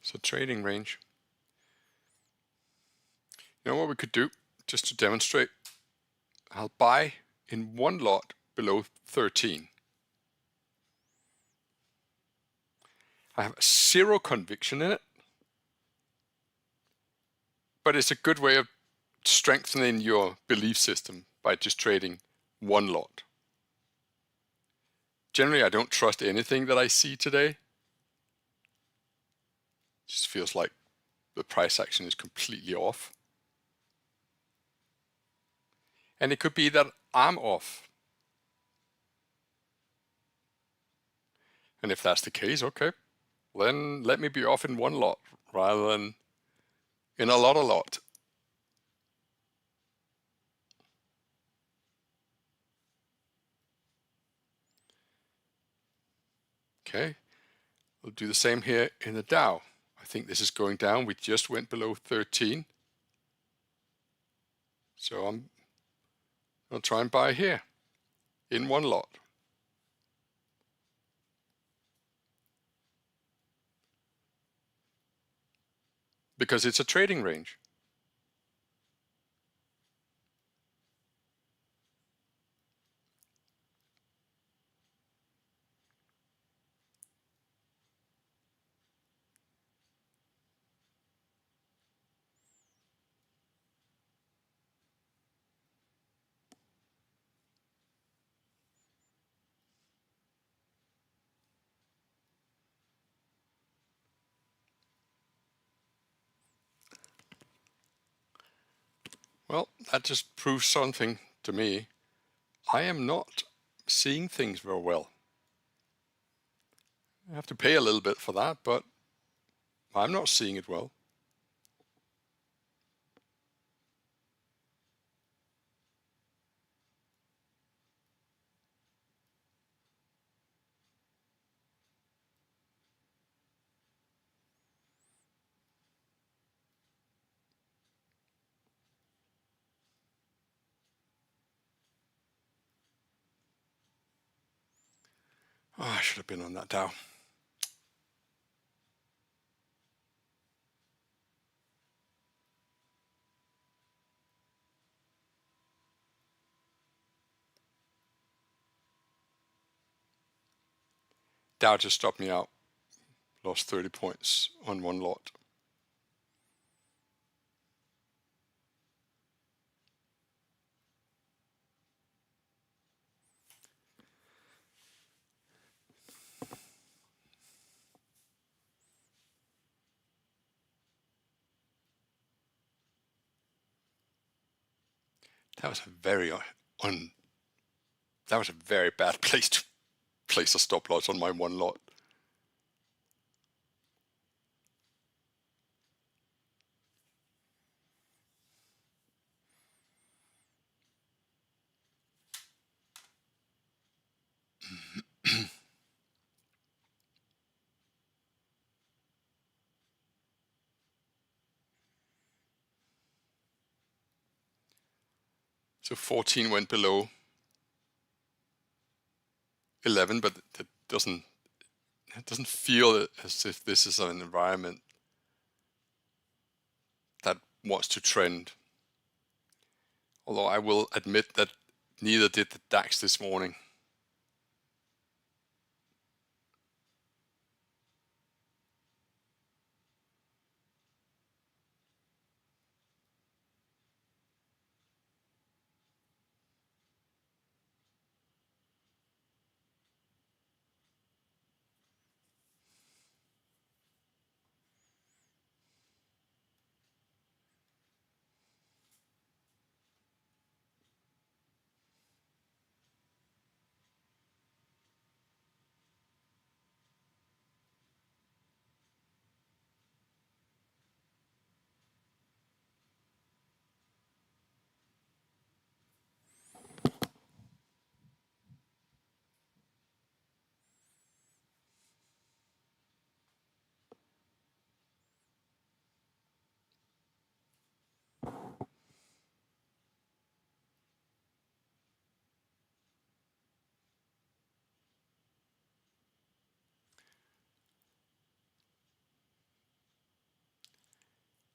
So trading range. You know what we could do just to demonstrate? I'll buy in one lot below 13. I have zero conviction in it, but it's a good way of strengthening your belief system by just trading one lot. Generally, I don't trust anything that I see today. It just feels like the price action is completely off. And it could be that I'm off. And if that's the case, okay, then let me be off in one lot rather than in a lot. Okay, we'll do the same here in the Dow. I think this is going down. We just went below 13. So I'm going to try and buy here in one lot. Because it's a trading range. Well, that just proves something to me. I am not seeing things very well. I have to pay a little bit for that, but I'm not seeing it well. Oh, I should have been on that Dow. Dow just stopped me out. Lost 30 points on one lot. That was a very that was a very bad place to place a stop loss on my one lot. So 14 went below 11, but it doesn't feel as if this is an environment that wants to trend. Although I will admit that neither did the DAX this morning.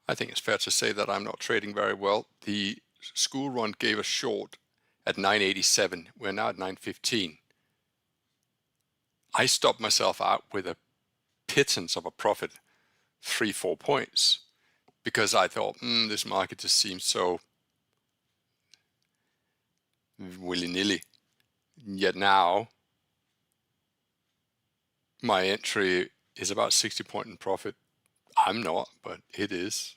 I think it's fair to say that I'm not trading very well. The school run gave a short at 987. We're now at 915. I stopped myself out with a pittance of a profit, 3-4 points, because I thought, this market just seems so willy-nilly. Yet now, my entry is about 60 point in profit. I'm not, but it is.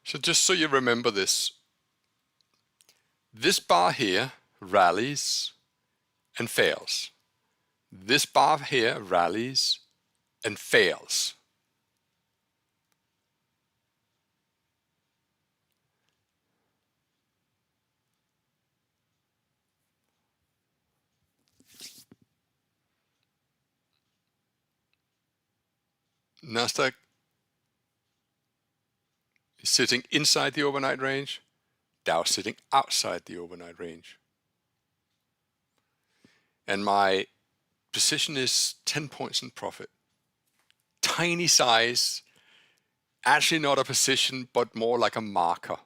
So just so you remember this bar here rallies and fails. This bar here rallies and fails. Nasdaq is sitting inside the overnight range. Dow sitting outside the overnight range. And my position is 10 points in profit. Tiny size, actually not a position, but more like a marker.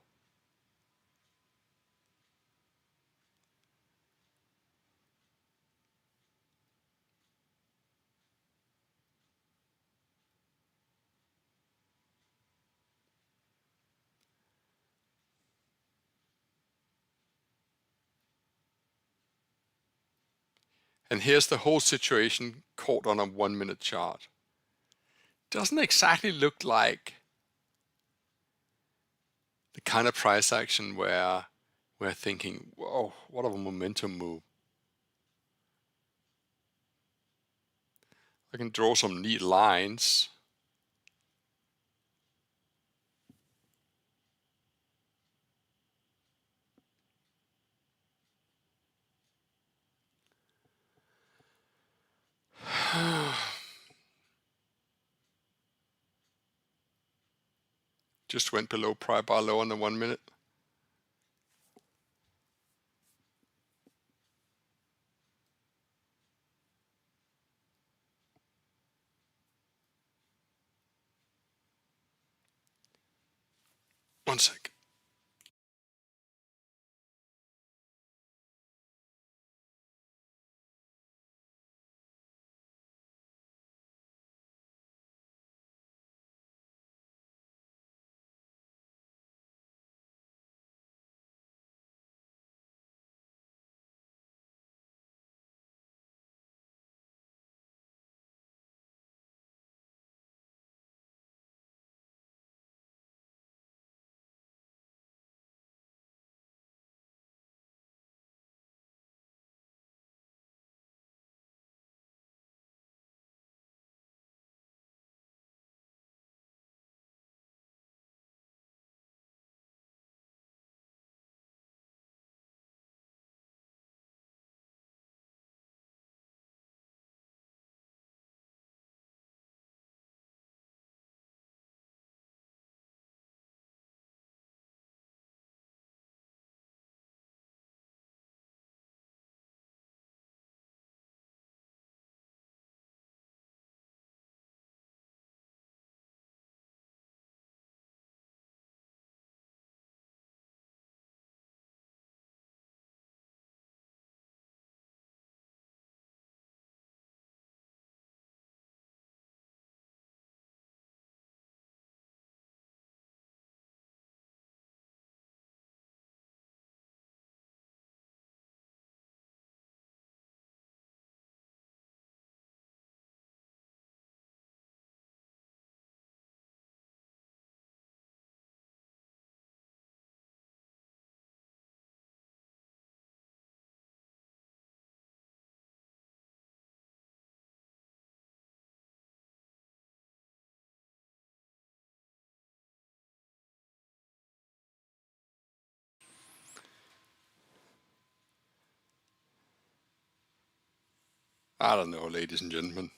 And here's the whole situation caught on a 1 minute chart. Doesn't exactly look like the kind of price action where we're thinking, whoa, what a momentum move. I can draw some neat lines. Just went below prior bar low on the 1 minute. One sec. I don't know, ladies and gentlemen.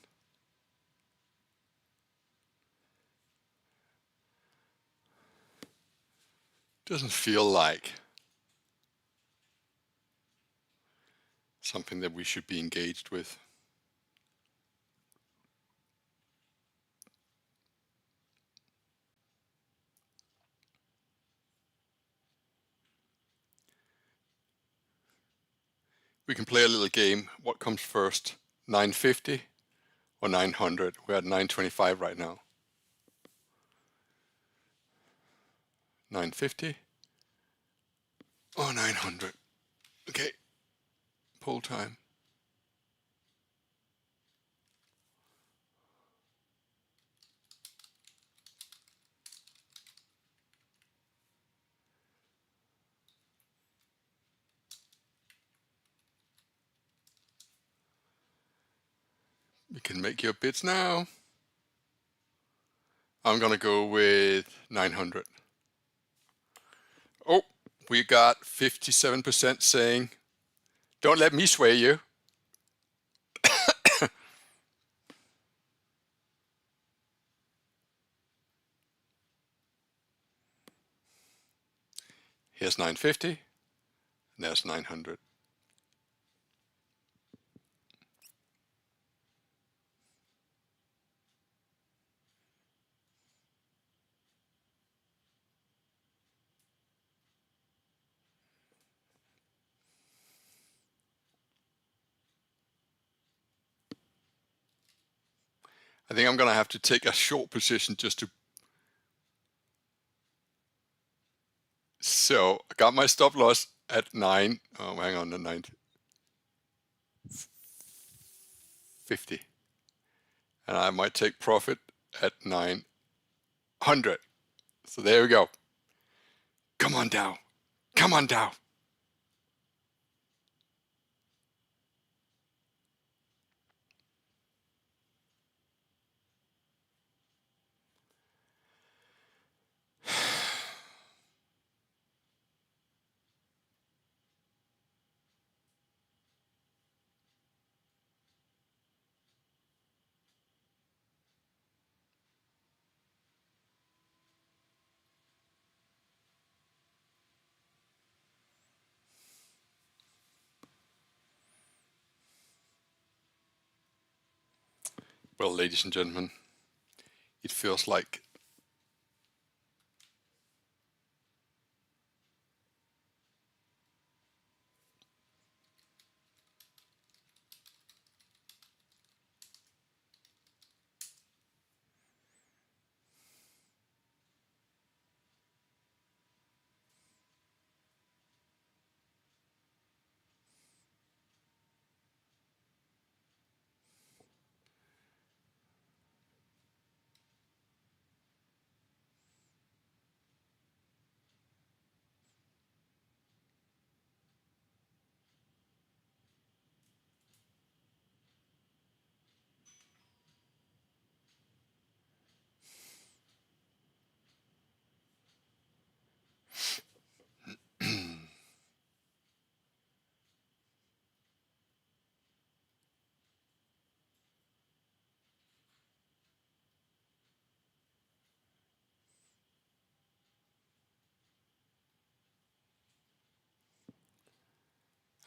Doesn't feel like something that we should be engaged with. We can play a little game. What comes first, 950 or 900? We're at 925 right now. 950 or 900? Okay, pull time. You can make your bids now. I'm gonna go with 900. Oh, we got 57% saying, don't let me sway you. Here's 950, and there's 900. I think I'm gonna have to take a short position just to. So I got my stop loss at 9. Oh, hang on, the 950. And I might take profit at 900. So there we go. Come on Dow. Come on Dow. Well, ladies and gentlemen, it feels like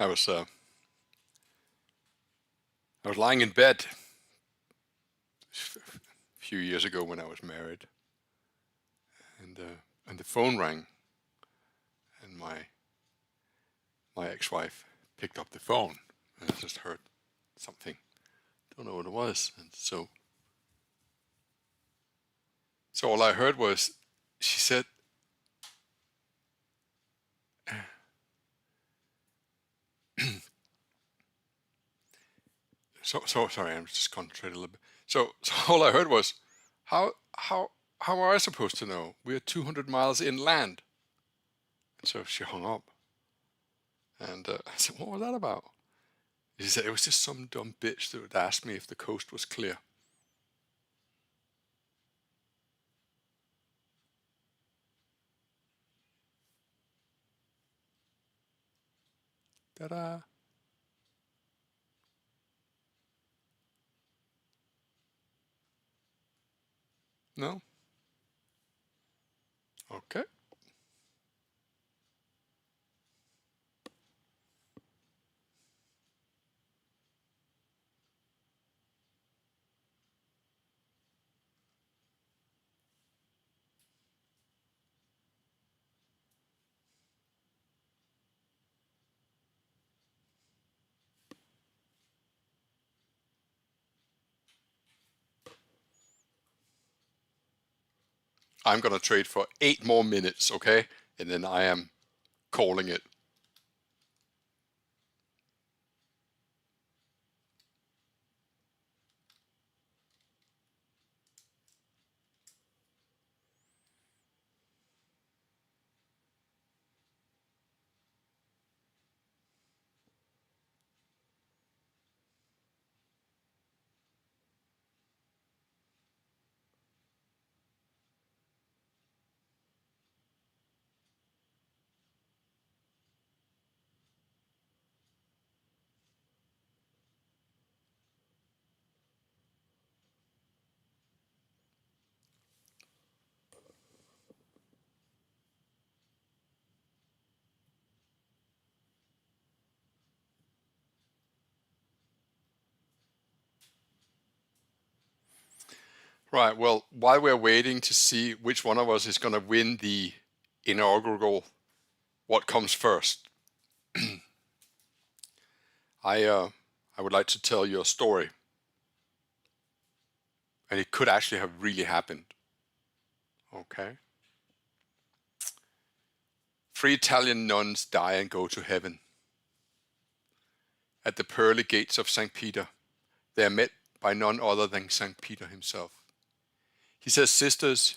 I was lying in bed a few years ago when I was married, and the phone rang, and my ex-wife picked up the phone, and I just heard something. Don't know what it was, and so all I heard was she said, so sorry, I'm just concentrating a little bit. So all I heard was, how are I supposed to know? We're 200 miles inland. And so she hung up, and I said, what was that about? She said it was just some dumb bitch that would ask me if the coast was clear. Ta-da! No? Okay. I'm going to trade for 8 more minutes, okay? And then I am calling it. Right, well, while we're waiting to see which one of us is going to win the inaugural what comes first, I would like to tell you a story. And it could actually have really happened. Okay. 3 Italian nuns die and go to heaven. At the pearly gates of St. Peter, they are met by none other than St. Peter himself. He says, "Sisters,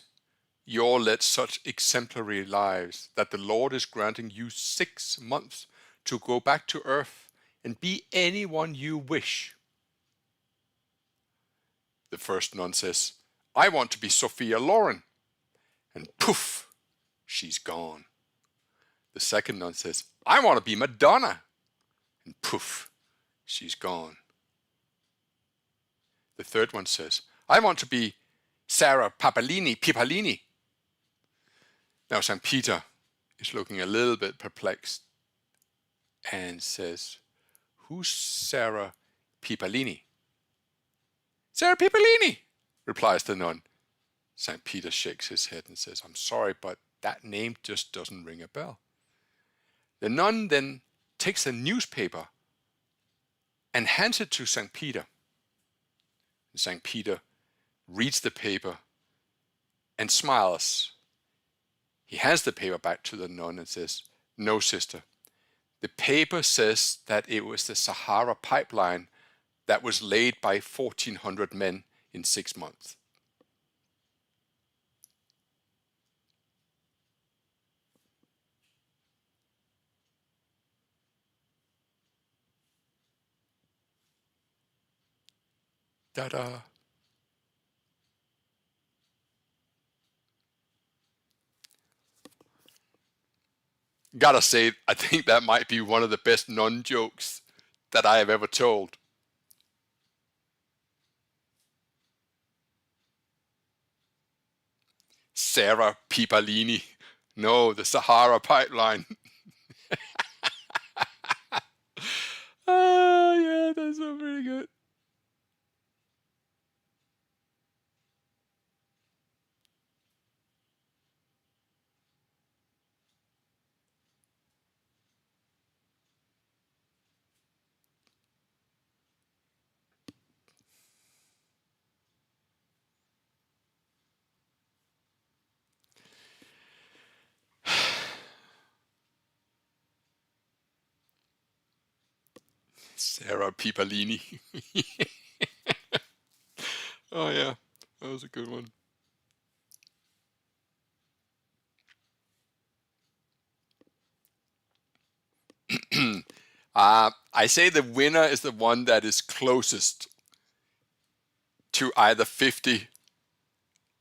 you all led such exemplary lives that the Lord is granting you 6 months to go back to earth and be anyone you wish." The first nun says, "I want to be Sophia Loren." And poof, she's gone. The second nun says, "I want to be Madonna." And poof, she's gone. The third one says, "I want to be Sarah Pipalini. Now St. Peter is looking a little bit perplexed and says, "Who's Sarah Pipalini?" "Sarah Pipalini," replies the nun. St. Peter shakes his head and says, "I'm sorry, but that name just doesn't ring a bell." The nun then takes a newspaper and hands it to St. Peter. St. Peter reads the paper and smiles. He hands the paper back to the nun and says, "No, sister. The paper says that it was the Sahara pipeline that was laid by 1,400 men in 6 months." Ta-da. Gotta say, I think that might be one of the best nun jokes that I have ever told. Sarah Pipalini. No, the Sahara pipeline. Oh, yeah, that's so pretty good. Sarah Pipalini. Oh, yeah, that was a good one. I say the winner is the one that is closest to either 50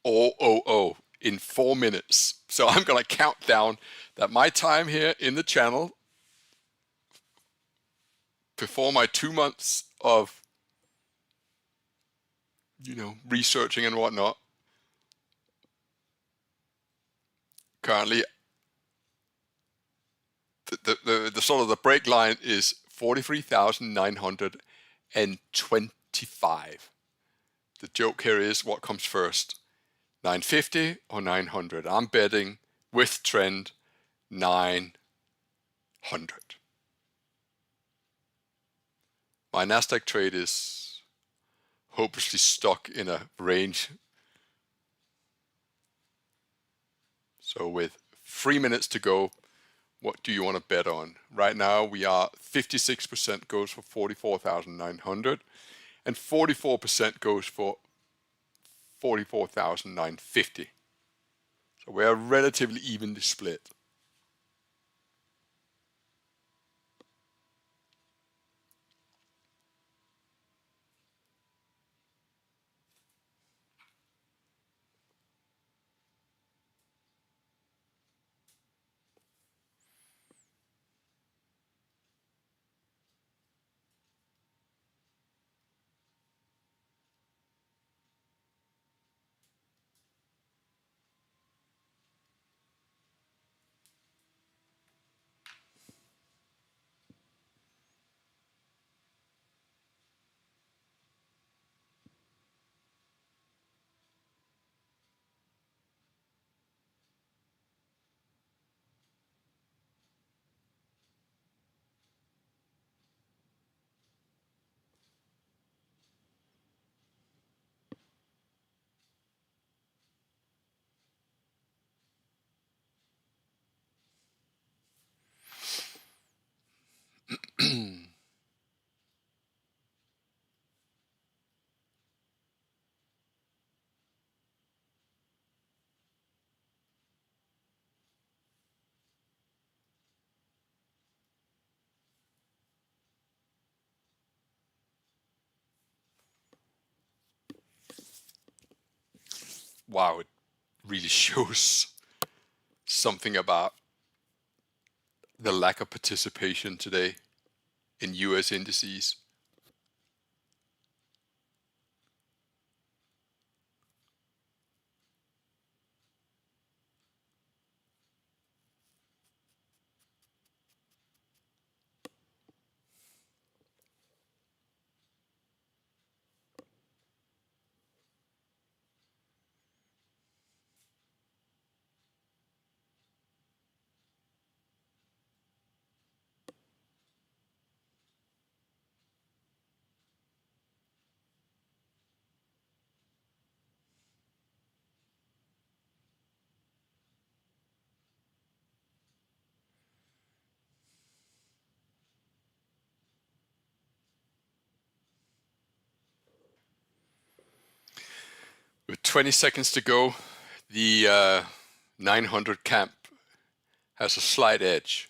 or 00 in 4 minutes. So I'm going to count down that my time here in the channel before my 2 months of, researching and whatnot, currently the sort of the break line is 43,925. The joke here is what comes first, 950 or 900. I'm betting with trend 900. My Nasdaq trade is hopelessly stuck in a range. So with 3 minutes to go, what do you want to bet on? Right now we are 56% goes for 44,900 and 44% goes for 44,950. So we are relatively evenly split. Wow, it really shows something about the lack of participation today in US indices. With 20 seconds to go, the 900 camp has a slight edge.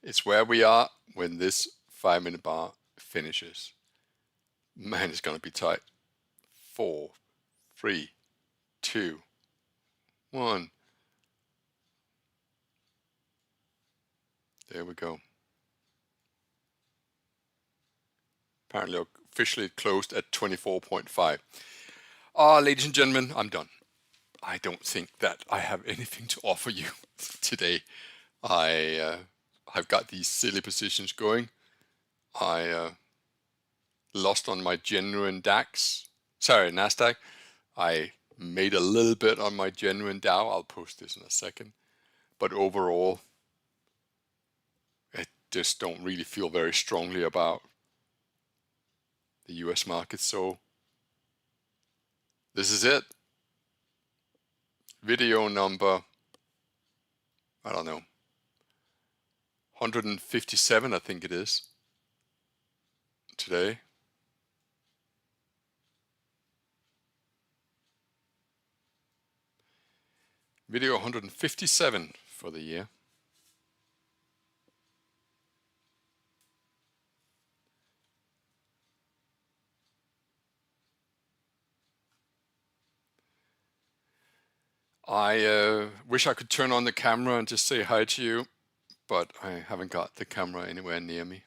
It's where we are when this 5-minute bar finishes. Man, it's going to be tight. 4, 3, 2, 1. There we go. Apparently officially closed at 24.5. Ladies and gentlemen, I'm done. I don't think that I have anything to offer you today. I've got these silly positions going. I lost on my genuine Nasdaq. I made a little bit on my genuine Dow. I'll post this in a second. But overall, I just don't really feel very strongly about the US market. So this is it. Video number, I don't know, 157, I think it is, today. Video 157 for the year. I wish I could turn on the camera and just say hi to you, but I haven't got the camera anywhere near me.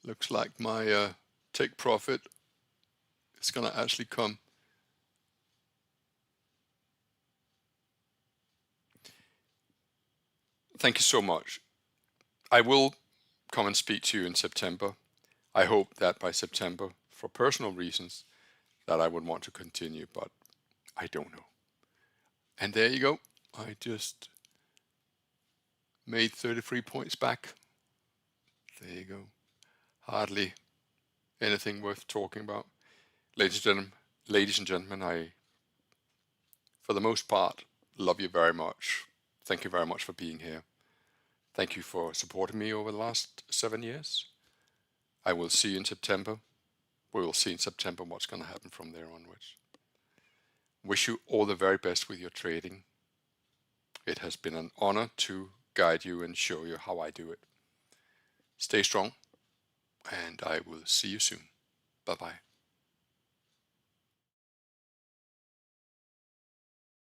Looks like my take profit It's gonna actually come. Thank you so much. I will come and speak to you in September. I hope that by September, for personal reasons, that I would want to continue, but I don't know. And there you go. I just made 33 points back. There you go. Hardly anything worth talking about. Ladies and gentlemen, I, for the most part, love you very much. Thank you very much for being here. Thank you for supporting me over the last 7 years. I will see you in September. We will see in September what's going to happen from there onwards. Wish you all the very best with your trading. It has been an honor to guide you and show you how I do it. Stay strong, and I will see you soon. Bye-bye.